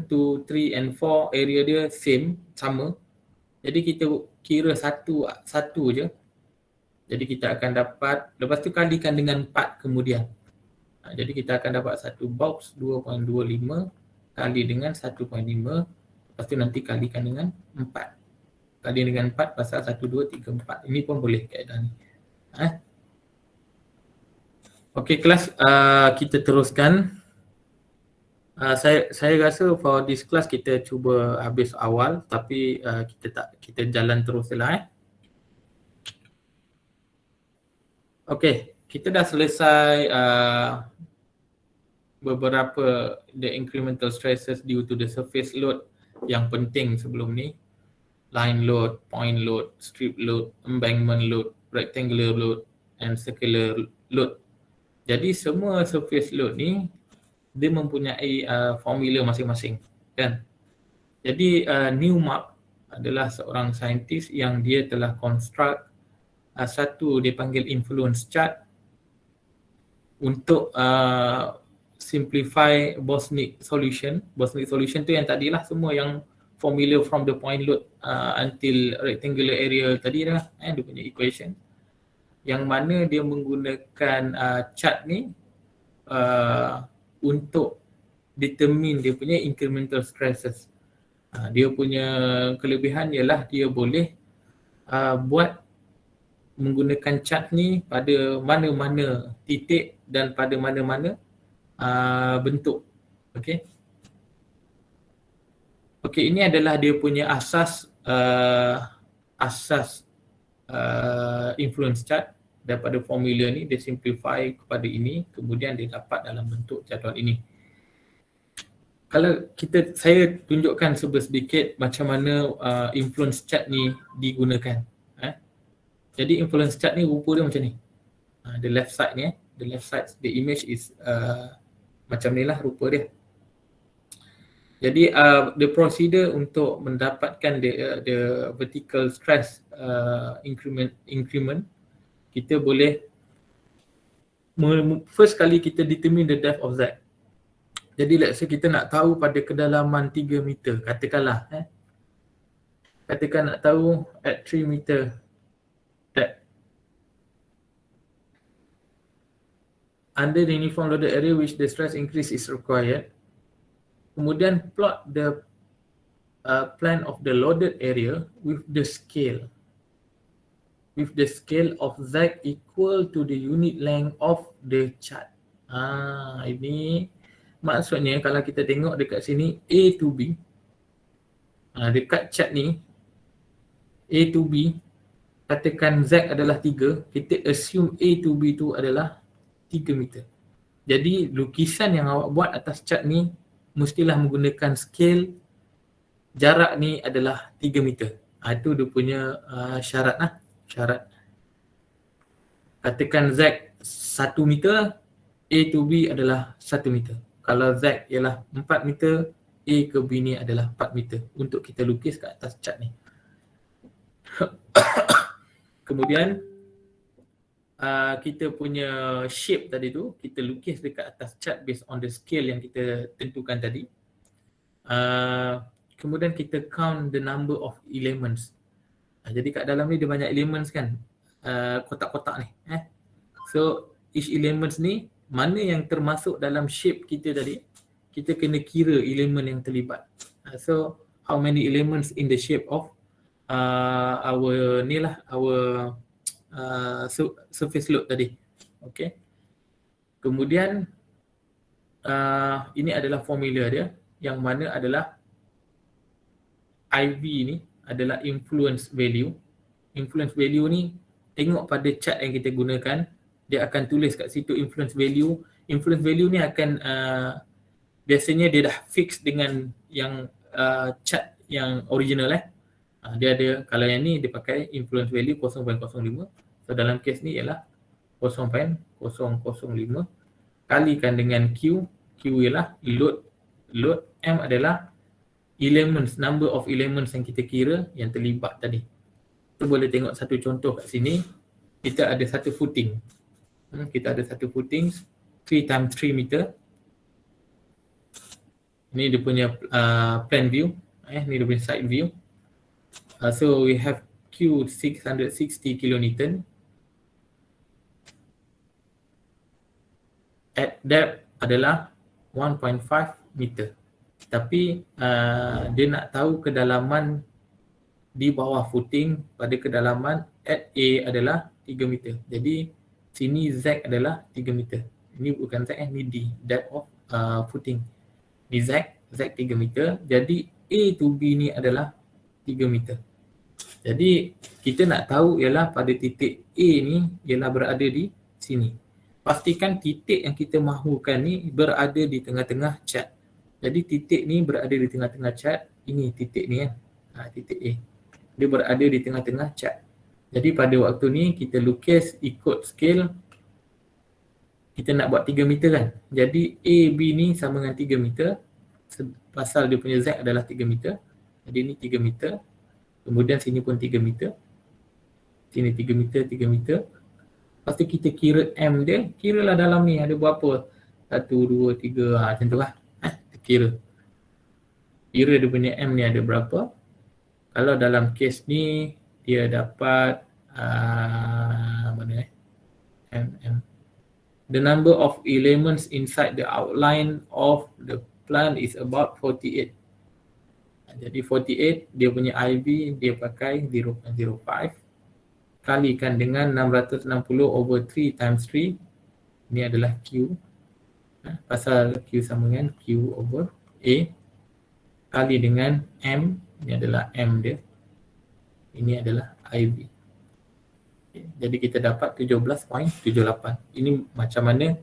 2, 3 and 4 area dia sama. Jadi kita kira satu je. Jadi kita akan dapat, lepas tu kalikan dengan 4 kemudian. Jadi kita akan dapat satu box 2.25 kali dengan 1.5. Lepas tu nanti kalikan dengan 4. Kali dengan 4 pasal 1, 2, 3, 4. Ini pun boleh kaedah ni. Okey kelas, kita teruskan. Saya rasa for this class kita cuba habis awal tapi kita jalan teruslah. Okey, kita dah selesai beberapa the incremental stresses due to the surface load yang penting sebelum ni. Line load, point load, strip load, embankment load, rectangular load and circular load. Jadi semua surface load ni dia mempunyai formula masing-masing, kan? Jadi Newmark adalah seorang saintis yang dia telah construct satu dia panggil influence chart untuk simplify Bosnick solution. Bosnick solution tu yang tadilah semua yang formula from the point load until rectangular area tadi dah, dia punya equation. Yang mana dia menggunakan chart ni untuk determine dia punya incremental stresses. Dia punya kelebihan ialah dia boleh buat menggunakan chart ni pada mana-mana titik dan pada mana-mana bentuk. Okey. Okey, ini adalah dia punya asas influence chart. Daripada formula ni dia simplify kepada ini, kemudian dia dapat dalam bentuk jadual ini. Kalau saya tunjukkan sedikit macam mana influence chart ni digunakan. Jadi influence chart ni rupa dia macam ni. The left side ni, the left side the image is macam ni lah rupa dia. Jadi the procedure untuk mendapatkan the vertical stress increment kita boleh first kali kita determine the depth of Z. Jadi let's say kita nak tahu pada kedalaman 3 meter, katakanlah katakan nak tahu at 3 meter depth. Under the uniform loaded area which the stress increase is required. Kemudian plot the plan of the loaded area with the scale. With the scale of Z equal to the unit length of the chart. Ini maksudnya kalau kita tengok dekat sini A to B. Dekat chart ni A to B, katakan Z adalah 3, kita assume A to B tu adalah 3 meter. Jadi lukisan yang awak buat atas chart ni mestilah menggunakan scale jarak ni adalah 3 meter. Itu dia punya syarat lah. Syarat. Katakan Z 1 meter, A to B adalah 1 meter. Kalau Z ialah 4 meter, A ke B ni adalah 4 meter untuk kita lukis kat atas chart ni. Kemudian kita punya shape tadi tu kita lukis dekat atas chart based on the scale yang kita tentukan tadi. Kemudian kita count the number of elements. Jadi kat dalam ni dia banyak elements kan, kotak-kotak ni. So each elements ni mana yang termasuk dalam shape kita tadi, kita kena kira elemen yang terlibat. So how many elements in the shape of our ni lah, our surface load tadi. Okay. Kemudian ini adalah formula dia yang mana adalah IV ni adalah influence value. Influence value ni tengok pada chart yang kita gunakan, dia akan tulis kat situ influence value. Influence value ni akan biasanya dia dah fix dengan yang chart yang original dia ada, kalau yang ni dia pakai influence value 0.05. So dalam kes ni ialah 0.005 kalikan dengan Q. Q ialah load, M adalah elements, number of elements yang kita kira yang terlibat tadi. Kita boleh tengok satu contoh kat sini. Kita ada satu footing. Kita ada satu footing 3 times 3 meter. Ini dia punya plan view, ni dia punya side view. So we have Q 660 kilonewton. At depth adalah 1.5 meter. Tapi dia nak tahu kedalaman di bawah footing pada kedalaman at A adalah 3 meter. Jadi Sini Z adalah 3 meter. Ini bukan Z, ini D, depth of footing. Ni Z 3 meter. Jadi A to B ni adalah 3 meter. Jadi kita nak tahu ialah pada titik A ni ialah berada di sini. Pastikan titik yang kita mahukan ni berada di tengah-tengah chart. Jadi titik ni berada di tengah-tengah chart. Ini titik ni kan. Titik A. Dia berada di tengah-tengah chart. Jadi pada waktu ni kita lukis ikut scale. Kita nak buat 3 meter kan. Jadi A, B ni sama dengan 3 meter. Pasal dia punya Z adalah 3 meter. Jadi ni 3 meter. Kemudian sini pun 3 meter. Sini 3 meter, 3 meter. Lepas tu kita kira M dia. Kiralah dalam ni ada berapa. 1, 2, 3. Macam tu lah. Kita kira. Kira dia punya M ni ada berapa. Kalau dalam kes ni dia dapat mana M. The number of elements inside the outline of the plant is about 48. Jadi 48 dia punya IV dia pakai 0.05 kalikan dengan 660 over 3 times 3. Ini adalah Q. Pasal Q sama dengan Q over A kali dengan M. Ini adalah M dia. Ini adalah IV. Jadi kita dapat 17.78. Ini macam mana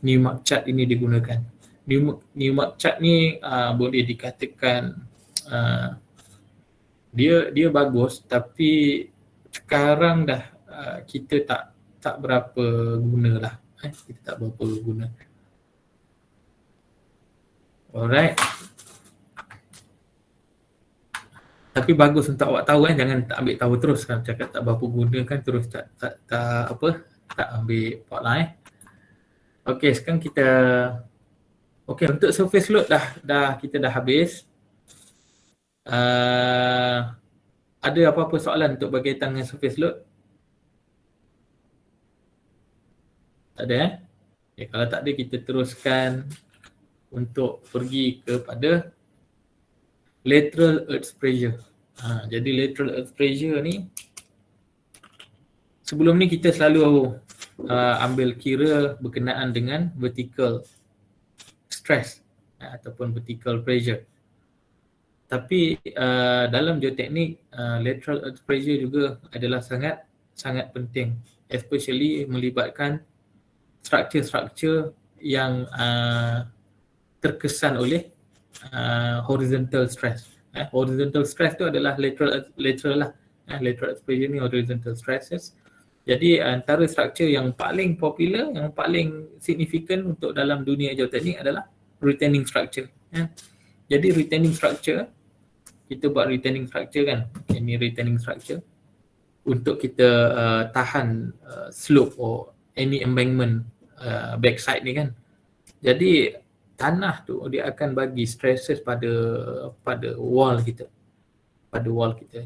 Newmark chart ini digunakan. Newmark chart ni boleh dikatakan dia bagus, tapi sekarang dah kita tak berapa gunalah. Kita tak berapa guna. Alright. Tapi bagus untuk awak tahu kan, jangan tak ambil tahu terus kan, cakap tak berapa guna kan terus tak ambil part lah Okey, sekarang kita untuk surface load kita dah habis. Ada apa-apa soalan untuk berkaitan dengan surface load? Tak ada kalau tak ada kita teruskan untuk pergi kepada lateral earth pressure. Jadi lateral earth pressure ni sebelum ni kita selalu ambil kira berkenaan dengan vertical stress ataupun vertical pressure. Tapi dalam geoteknik lateral earth pressure juga adalah sangat penting, especially melibatkan struktur-struktur yang terkesan oleh horizontal stress. Horizontal stress tu adalah lateral lah. Lateral earth pressure ni horizontal stresses. Jadi antara struktur yang paling popular, yang paling signifikan untuk dalam dunia geoteknik adalah retaining structure. Jadi retaining structure, kita buat retaining structure kan. Ini retaining structure untuk kita tahan slope or any embankment backside ni kan. Jadi tanah tu dia akan bagi stresses pada wall kita.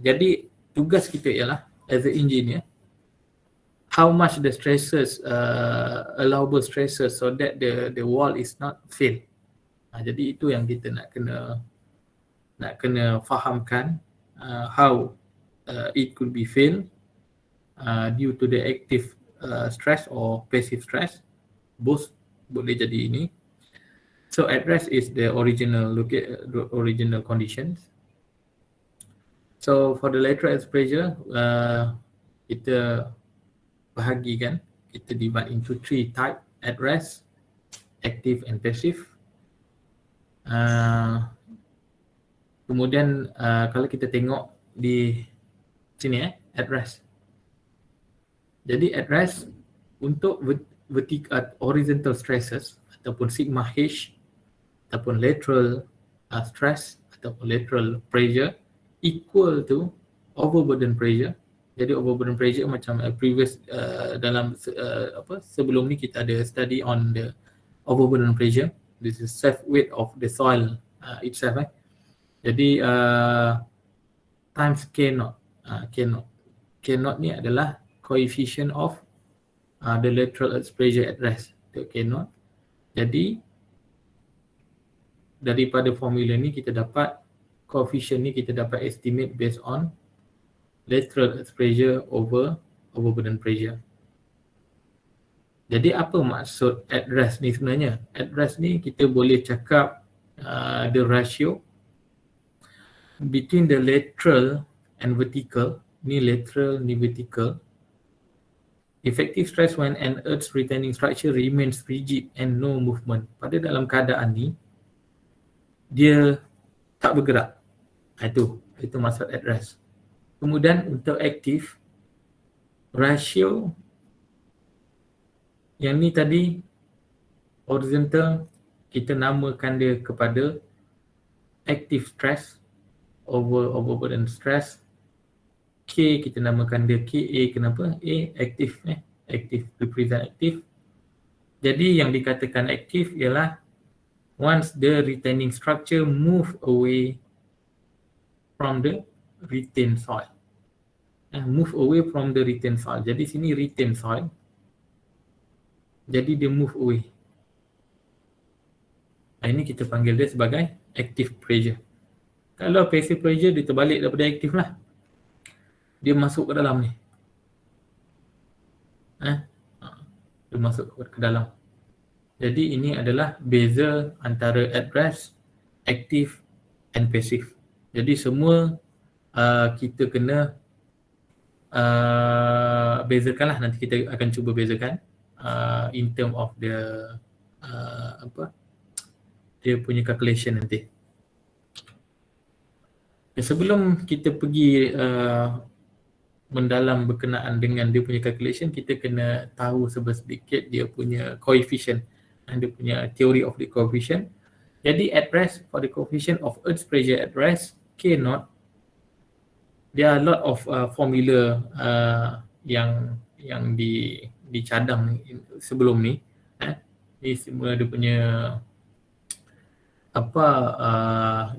Jadi tugas kita ialah as an engineer, how much the stresses allowable stresses so that the wall is not fail. Jadi itu yang kita nak kena fahamkan, how it could be fail due to the active stress or passive stress. Both boleh jadi ini. So at rest is the original conditions. So for the lateral earth pressure, kita bahagikan, kita divide into 3 type: at rest, active and passive. Kemudian kalau kita tengok di sini at rest. Jadi at rest untuk vertical horizontal stresses ataupun sigma H ataupun lateral stress ataupun lateral pressure equal to overburden pressure. Jadi overburden pressure macam previous dalam sebelum ni kita ada study on the overburden pressure. This is self weight of the soil itself. Jadi times K naught. K naught ni adalah coefficient of the lateral earth pressure at rest. K naught. Jadi daripada formula ni kita dapat coefficient ni, kita dapat estimate based on lateral earth pressure over overburden pressure. Jadi apa maksud address ni sebenarnya? Address ni kita boleh cakap the ratio between the lateral and vertical, ni lateral, ni vertical. Effective stress when an earth's retaining structure remains rigid and no movement. Pada dalam keadaan ni, dia tak bergerak. Itu maksud at rest. Kemudian untuk aktif, rasio yang ni tadi horizontal, kita namakan dia kepada active stress over overburden stress. K kita namakan dia KA. Kenapa? A aktif, aktif represent aktif. Jadi yang dikatakan aktif ialah once the retaining structure move away from the retained soil. Move away from the retained soil. Jadi sini retained soil. Jadi dia move away. Ini kita panggil dia sebagai active pressure. Kalau passive pressure dia terbalik daripada aktif lah. Dia masuk ke dalam ni. Dia masuk ke dalam. Jadi ini adalah beza antara at rest, active and passive. Jadi semua kita kena bezakan lah. Nanti kita akan cuba bezakan in term of the dia punya calculation nanti. Sebelum kita pergi mendalam berkenaan dengan dia punya calculation, kita kena tahu sedikit dia punya coefficient and dia punya theory of the coefficient. Jadi at rest, for the coefficient of earth's pressure at rest, K0, there are a lot of formula yang dicadang sebelum ni. Ini semua dia punya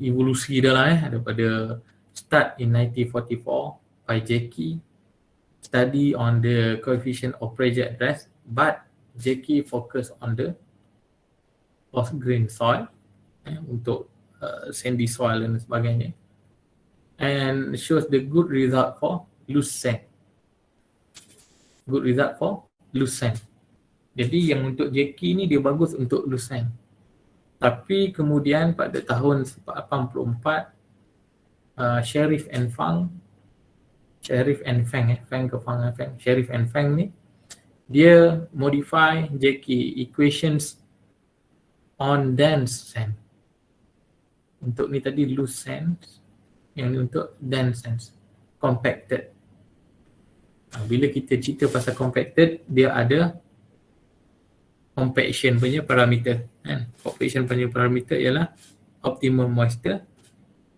evolusi dah lah daripada start in 1944 by Jackie, study on the coefficient of pressure at rest, but Jackie focus on the coarse grain soil untuk sandy soil dan sebagainya, and shows the good result for loose sand. Good result for loose sand. Jadi yang untuk Jackie ni dia bagus untuk loose sand. Tapi kemudian pada tahun 84 Sheriff and Fang ni dia modify Jackie equations on dense sand. Untuk ni tadi loose sand, yang ni untuk dense sand, compacted. Bila kita cerita pasal compacted, dia ada compaction punya parameter. Compaction punya parameter ialah optimum moisture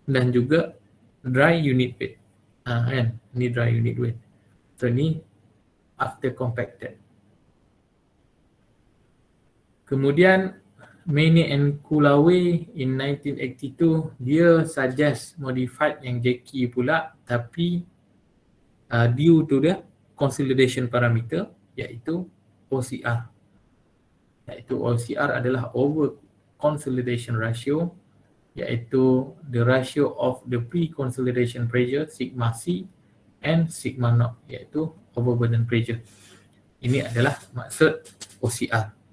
dan juga dry unit weight. Ni dry unit weight. So ni after compacted. Kemudian Maynard and Kulaway in 1982 dia suggest modified yang Jackie pula, tapi due to the consolidation parameter iaitu OCR. Iaitu OCR adalah over consolidation ratio, iaitu the ratio of the pre-consolidation pressure sigma C and sigma naught, iaitu overburden pressure. Ini adalah maksud OCR.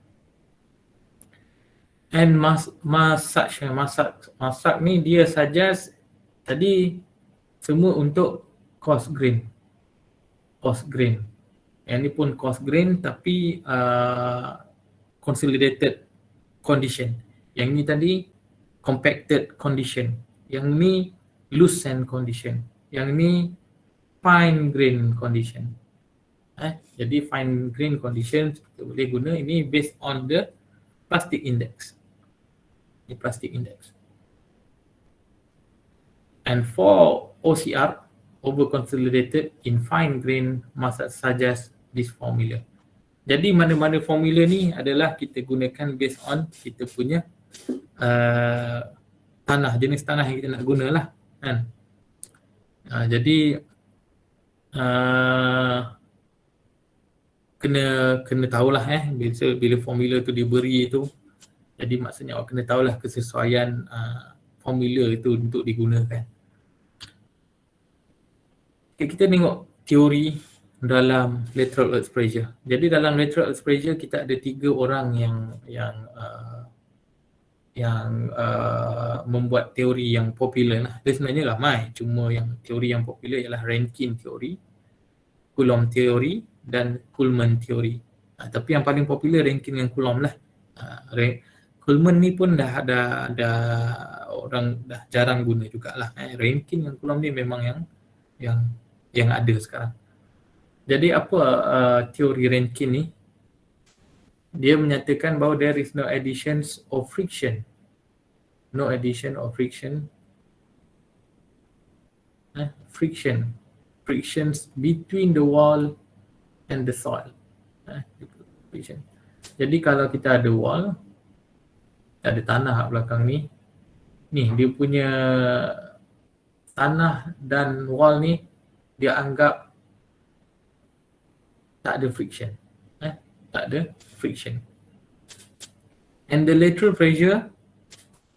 And Masak ni dia suggest tadi semua untuk coarse grain. Yang ni pun coarse grain tapi consolidated condition. Yang ni tadi compacted condition. Yang ni loose sand condition. Yang ni fine grain condition. Jadi fine grain condition kita boleh guna ini based on the plastic index. Ini plastic index. And for OCR, over consolidated in fine grain, must suggest this formula. Jadi mana-mana formula ni adalah kita gunakan based on kita punya tanah, jenis tanah yang kita nak guna lah kan. Jadi kena tahulah bila formula tu diberi tu. Jadi maksudnya awak kena tahulah kesesuaian formula itu untuk digunakan. Okay, kita tengok teori dalam lateral earth pressure. Jadi dalam lateral earth pressure kita ada 3 orang yang membuat teori yang popular lah. Dia sebenarnya ramai, cuma yang teori yang popular ialah Rankine teori, Coulomb teori dan Kuhlmann teori. Tapi yang paling popular Rankine dengan Coulomb lah. Kuhlmann ni pun dah orang dah jarang guna jugalah. Rankine dengan Coulomb ni memang yang ada sekarang. Jadi apa teori Rankine ni? Dia menyatakan bahawa there is no additions of friction. No addition of friction. Frictions between the wall and the soil. Friction. Jadi kalau kita ada wall, ada tanah kat belakang ni. Ni dia punya tanah dan wall ni dia anggap tak ada friction. Tak ada friction. And the lateral pressure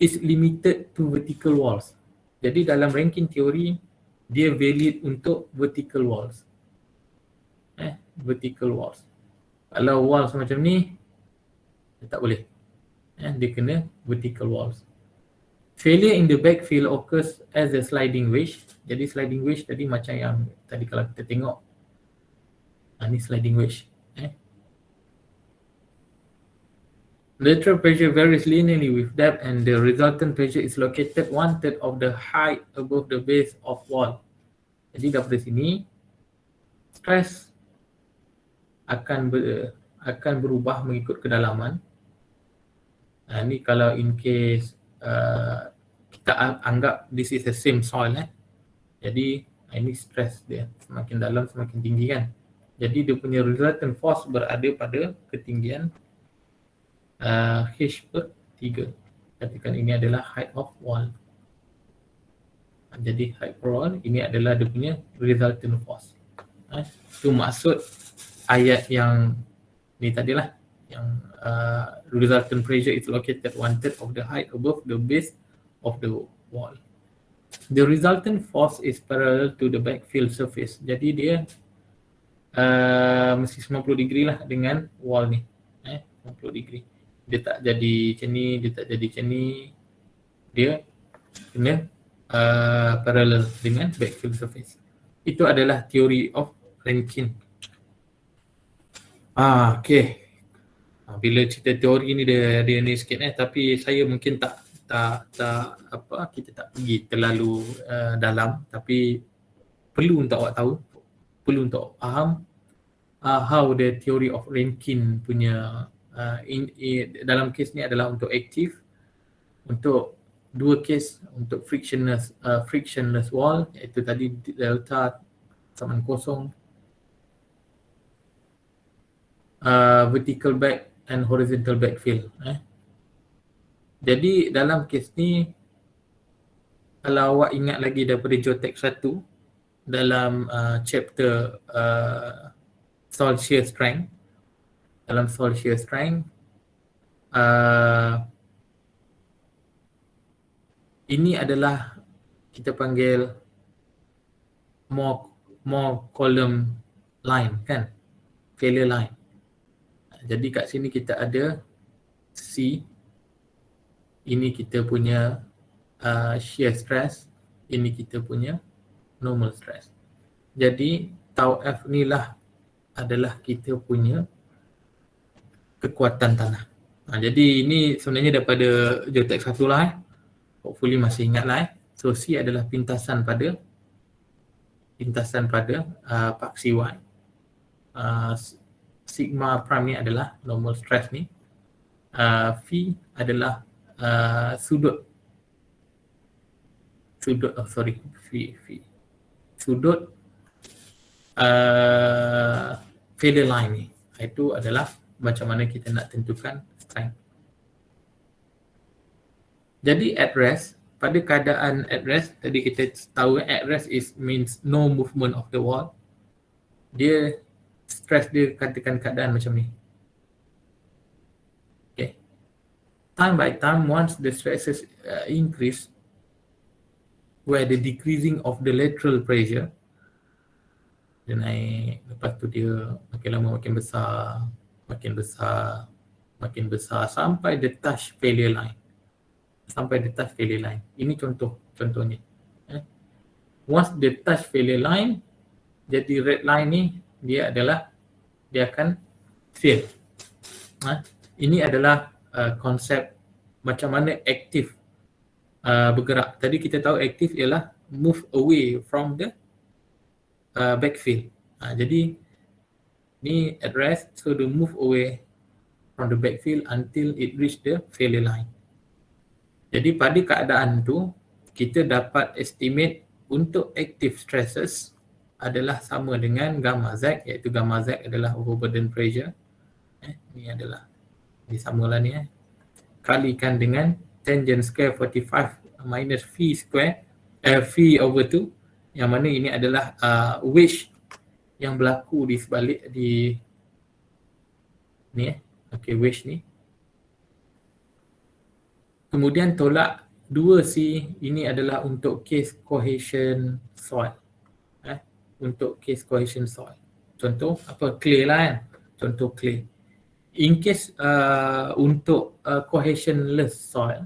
is limited to vertical walls. Jadi dalam Rankine teori dia valid untuk vertical walls. Vertical walls. Kalau wall semacam ni dia tak boleh. Dia kena vertical walls. Failure in the backfill occurs as a sliding wedge. Jadi sliding wedge tadi macam yang tadi kalau kita tengok. Ni sliding wedge. Lateral pressure varies linearly with depth and the resultant pressure is located 1/3 of the height above the base of wall. Jadi daripada sini stress akan berubah mengikut kedalaman. Ni kalau in case kita anggap this is the same soil. Jadi ini stress dia semakin dalam semakin tinggi kan. Jadi dia punya resultant force berada pada ketinggian H/3. Katakan ini adalah height of wall. Jadi height per wall ini adalah dia punya resultant force. Itu maksud ayat yang ni tadilah yang resultant pressure is located 1/3 of the height above the base of the wall. The resultant force is parallel to the backfill surface. Jadi dia mesti 90 degree lah dengan wall ni. 90 degree. Dia tak jadi macam ni, dia tak jadi macam ni. Dia kena parallel dengan backfill surface. Itu adalah teori of Rankine. Okay. Bila cerita teori ni dia ni sikit tapi saya mungkin kita tak pergi terlalu dalam, tapi perlu untuk awak tahu, perlu untuk faham how the theory of Rankine punya dalam kes ni adalah untuk aktif, untuk dua kes untuk frictionless wall, iaitu tadi delta sama kosong, vertical back and horizontal backfill. Jadi dalam kes ni, kalau awak ingat lagi daripada Geotex 1 dalam chapter soil shear strength, dalam soil shear strength ini adalah kita panggil more column line kan, failure line. Jadi kat sini kita ada C, ini kita punya shear stress, ini kita punya normal stress. Jadi tau F ni lah adalah kita punya kekuatan tanah. Jadi ini sebenarnya daripada Geotex 1 lah. Hopefully masih ingat lah. So C adalah pintasan pada paksi Y. Sigma prime ni adalah normal stress ni. V adalah sudut failure line ni. Itu adalah macam mana kita nak tentukan strength. Jadi at rest, pada keadaan at rest, tadi kita tahu at rest means no movement of the wall. Dia stress dia katakan keadaan macam ni. Okay. Time by time, once the stresses increase, where the decreasing of the lateral pressure, Dia naik, lepas tu dia makin lama makin besar, makin besar, makin besar sampai dia touch failure line. Sampai dia touch failure line. Ini contohnya. Once dia touch failure line, jadi red line ni dia akan fail. Ini adalah konsep macam mana aktif bergerak. Tadi kita tahu aktif ialah move away from the backfill. Jadi ni at rest, so they move away from the backfill until it reach the failure line. Jadi pada keadaan tu kita dapat estimate untuk active stresses adalah sama dengan gamma Z, iaitu gamma Z adalah overburden pressure. Ni adalah ni samalah ni kalikan dengan tangent square 45 minus V square V over 2, yang mana ini adalah wedge yang berlaku di sebalik di ni okey, wedge ni. Kemudian tolak 2C, ini adalah untuk case cohesion soil. Untuk case cohesion soil. Contoh apa? Clay lah kan. Contoh clay. In case untuk cohesionless soil,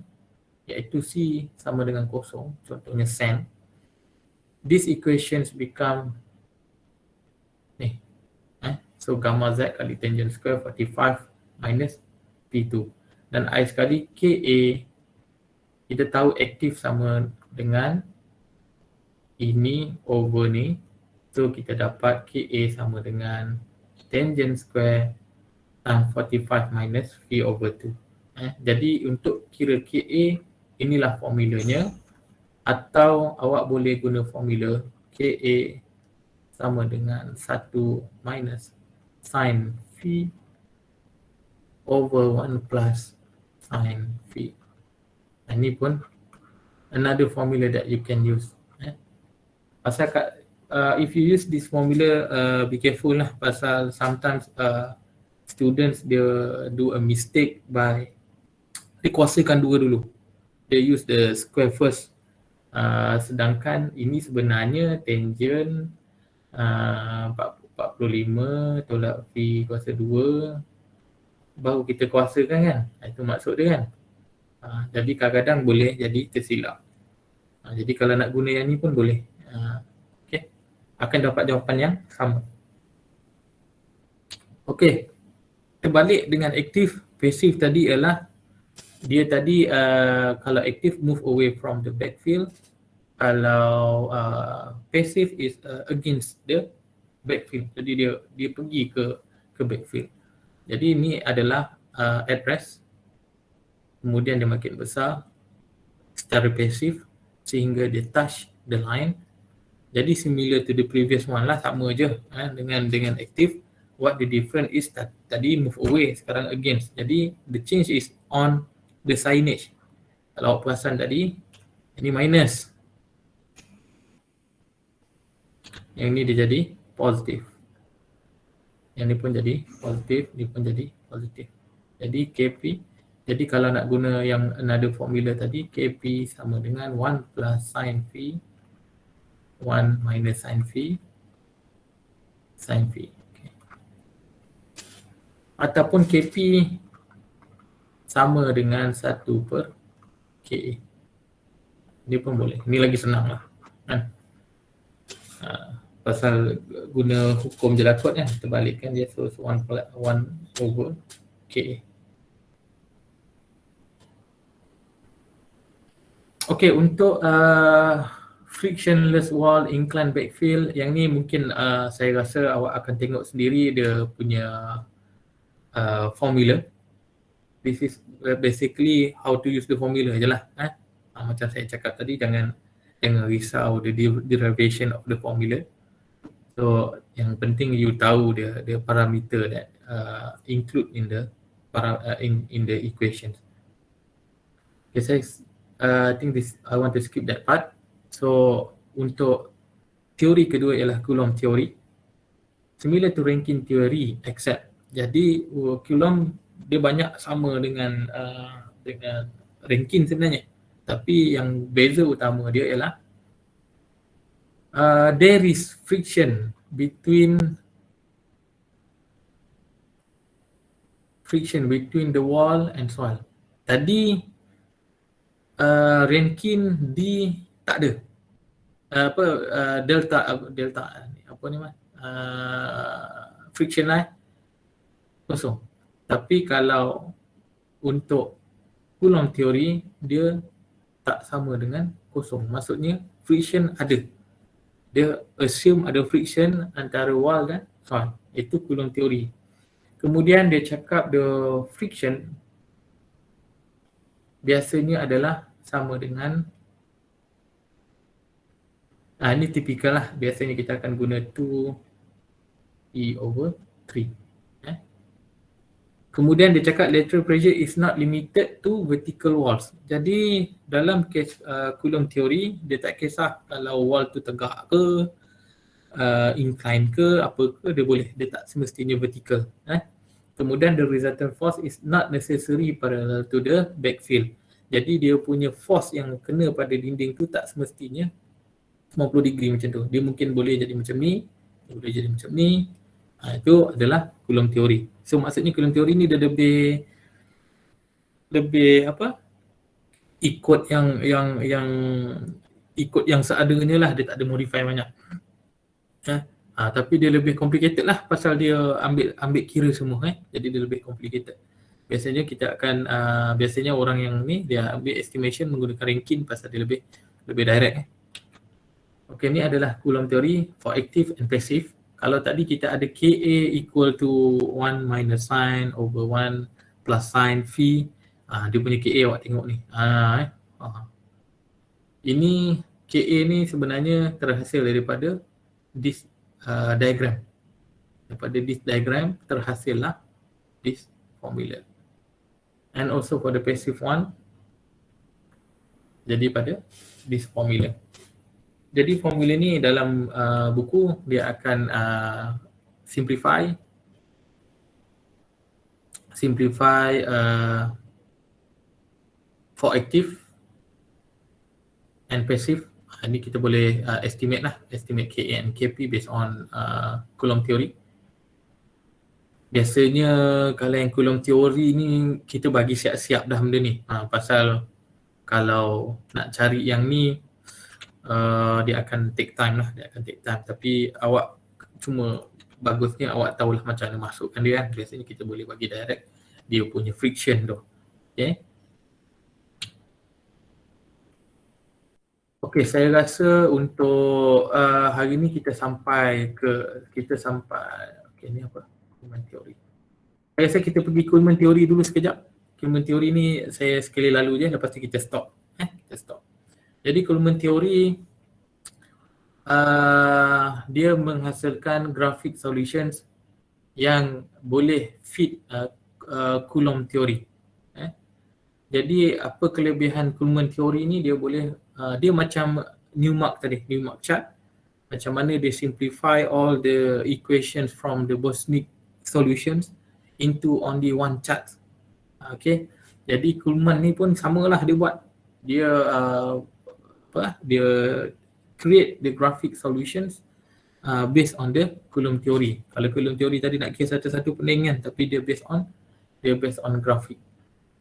iaitu C sama dengan kosong, contohnya sand, these equations become ni. So gamma Z kali tangent square 45 minus P2. Dan I sekali KA, kita tahu aktif sama dengan ini over ni. So kita dapat KA sama dengan tangent square times 45 minus V over 2. Jadi untuk kira KA, inilah formulanya. Atau awak boleh guna formula KA sama dengan 1 minus sin V over 1 plus sin V. Ini pun another formula that you can use. Pasal if you use this formula, be careful lah, pasal sometimes students dia do a mistake by dia kuasakan dua dulu. They use the square first. Sedangkan ini sebenarnya tangent 45 tolak V kuasa 2 baru kita kuasakan kan. Itu maksud dia kan. Jadi kadang-kadang boleh jadi tersilap. Jadi kalau nak guna yang ni pun boleh. Okay. Akan dapat jawapan yang sama. Okey. Terbalik dengan aktif, pasif tadi ialah dia tadi kalau aktif move away from the backfield, kalau passive is against the backfield. Jadi dia pergi ke backfield. Jadi ini adalah at rest. Kemudian dia makin besar secara pasif sehingga dia touch the line. Jadi similar to the previous one lah, sama je dengan aktif. What the difference is tadi move away, sekarang against. Jadi the change is on the signage. Kalau awak perasan tadi, ini minus. Yang ni dia jadi positif. Yang ni pun jadi positif, ni pun jadi positif. Jadi KP, jadi kalau nak guna yang another formula tadi, KP sama dengan 1 plus sin V, 1 minus sin V, sin V. Okay. Ataupun KP sama dengan 1 per KA. Ini pun boleh. Ini lagi senang lah. Pasal guna hukum Jelakot kan, terbalikkan dia, so 1 over KA. Okay, untuk frictionless wall incline backfill, yang ni mungkin saya rasa awak akan tengok sendiri dia punya formula. This is basically how to use the formula je lah. Macam saya cakap tadi, jangan risau the derivation of the formula. So yang penting you tahu the parameter that include in the in the equations. Okay, saya I think I want to skip that part. So untuk teori kedua ialah Coulomb theory. Similar to Rankine theory except, jadi Coulomb dia banyak sama dengan Rankine sebenarnya. Tapi yang beza utama dia ialah there is friction between the wall and soil. Tadi Rankine D tak ada. Delta apa ni mas? Friction line kosong. Tapi kalau untuk Coulomb theory dia tak sama dengan kosong. Maksudnya friction ada. Dia assume ada friction antara wall dan soil. Itu Coulomb theory. Kemudian dia cakap the friction biasanya adalah sama dengan ini tipikal lah. Biasanya kita akan guna 2E/3. Kemudian dia cakap lateral pressure is not limited to vertical walls. Jadi dalam kes Coulomb theory, dia tak kisah kalau wall tu tegak ke, incline ke, apa ke, dia boleh. Dia tak semestinya vertical. Kemudian the resultant force is not necessary parallel to the backfill. Jadi dia punya force yang kena pada dinding tu tak semestinya 90 degree macam tu. Dia mungkin boleh jadi macam ni, boleh jadi macam ni. Itu adalah Coulomb theory. So maksudnya Coulomb theory ni dia lebih apa? Ikut yang seadanya lah, dia tak ada modify banyak. Tapi dia lebih complicated lah pasal dia ambil kira semua Jadi dia lebih complicated. Biasanya kita akan biasanya orang yang ni dia ambil estimation menggunakan Rankine pasal dia lebih direct Okey, ni adalah Coulomb theory for active and passive. Kalau tadi kita ada Ka equal to 1 minus sin over 1 plus sin phi. Dia punya Ka awak tengok ni. Ini Ka ni sebenarnya terhasil daripada this diagram. Daripada this diagram terhasillah this formula. And also for the passive one, jadi pada this formula. Jadi formula ni dalam buku dia akan simplify for active and passive. Ini kita boleh estimate Ka and Kp based on Coulomb theory. Biasanya kalau yang Coulomb theory ni kita bagi siap-siap dah benda ni. Pasal kalau nak cari yang ni dia akan take time. Tapi awak cuma bagusnya awak tahulah macam mana masukkan dia kan. Biasanya kita boleh bagi direct dia punya friction tu. Okey, saya rasa untuk hari ni kita sampai okey ni apa? Coulomb theory. Saya rasa kita pergi Coulomb theory dulu sekejap. Coulomb theory ni saya sekali lalu je, lepas tu kita stop. Kita stop. Jadi Coulomb theory dia menghasilkan graphic solutions yang boleh fit Coulomb theory. Jadi apa kelebihan Coulomb theory ni, dia boleh dia macam Newmark tadi, Newmark chart. Macam mana dia simplify all the equations from the Bosnick solutions into only one chart. Okay. Jadi Coulomb ni pun samalah dia buat. Dia dia create the graphic solutions based on the Coulomb theory. Kalau Coulomb theory tadi nak kira satu-satu pening kan, tapi dia based on graphic.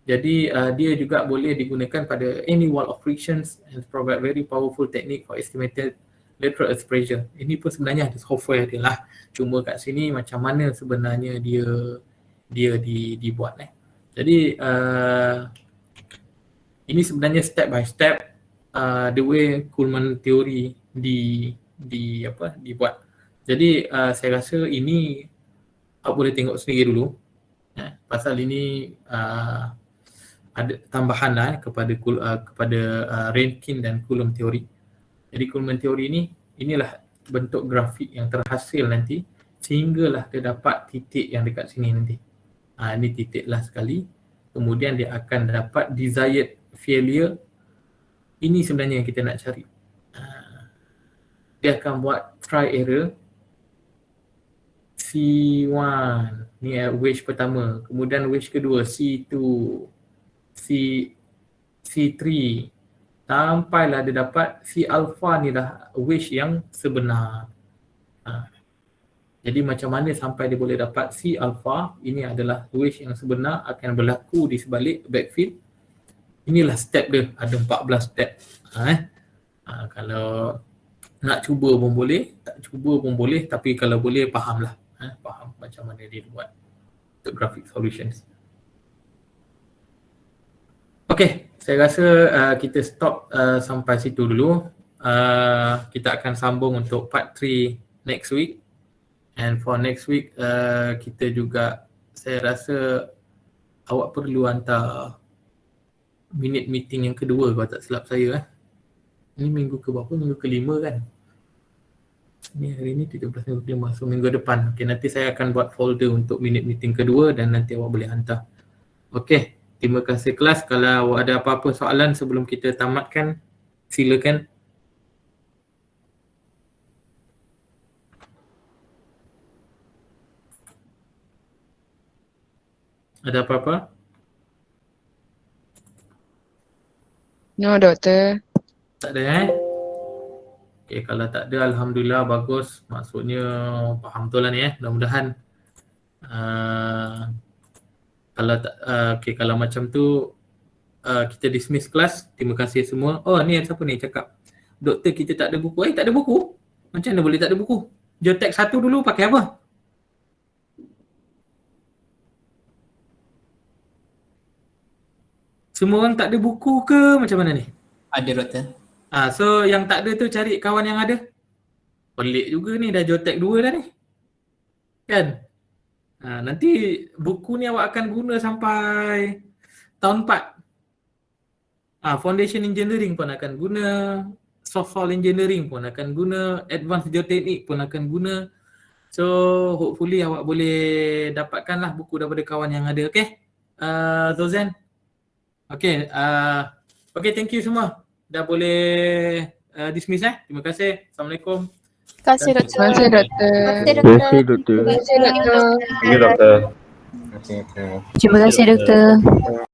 Jadi dia juga boleh digunakan pada any wall of frictions and provide very powerful technique for estimated lateral earth pressure. Ini pun sebenarnya ada software dia lah. Cuma kat sini macam mana sebenarnya dia dibuat Jadi ini sebenarnya step by step the way Coulomb theory dibuat. Jadi saya rasa ini awak boleh tengok sendiri dulu. Pasal ini ada tambahan kepada Rankine dan Coulomb theory. Jadi Coulomb theory inilah bentuk grafik yang terhasil nanti sehinggalah dia dapat titik yang dekat sini nanti. Ini titik lah sekali. Kemudian dia akan dapat desired failure. Ini sebenarnya yang kita nak cari. Dia akan buat try error C1 ni wedge pertama, kemudian wedge kedua C2, C3 sampailah dia dapat C alpha ni dah wedge yang sebenar. Jadi macam mana sampai dia boleh dapat C alpha, ini adalah wish yang sebenar akan berlaku di sebalik backfill. Inilah step dia, ada 14 step. Kalau nak cuba pun boleh, tak cuba pun boleh, tapi kalau boleh fahamlah. Faham macam mana dia buat untuk graphic solutions. Okay, saya rasa kita stop sampai situ dulu. Kita akan sambung untuk part 3 next week. And for next week, kita juga, saya rasa awak perlu hantar minute meeting yang kedua kalau tak silap saya. Ini minggu ke berapa? Minggu ke-5 kan? Ini hari ni 17.5, so minggu depan. Okay, nanti saya akan buat folder untuk minute meeting kedua dan nanti awak boleh hantar. Okay, terima kasih kelas. Kalau ada apa-apa soalan sebelum kita tamatkan, silakan. Ada apa-apa? No, doktor. Tak ada Okay, kalau tak ada Alhamdulillah bagus. Maksudnya faham betul lah ni mudah-mudahan. Kalau tak, okay, kalau macam tu kita dismiss kelas. Terima kasih semua. Oh ni siapa ni cakap doktor kita tak ada buku. Tak ada buku? Macam mana boleh tak ada buku? Geotek 1 dulu pakai apa? Semua orang tak ada buku ke macam mana ni? Ada doktor. So yang tak ada tu cari kawan yang ada. Pelik juga ni, dah Geotek 2 dah ni. Kan? Nanti buku ni awak akan guna sampai tahun 4. Foundation Engineering pun akan guna, Software Engineering pun akan guna, Advanced Geotechnic pun akan guna. So hopefully awak boleh dapatkanlah buku daripada kawan yang ada. Okay? Zozan? Okay, okay, thank you semua. Dah boleh dismiss Terima kasih. Assalamualaikum. Terima kasih, doktor. Terima kasih, doktor. Terima kasih, doktor. Terima kasih, doktor. Terima kasih doktor. Terima kasih, doktor.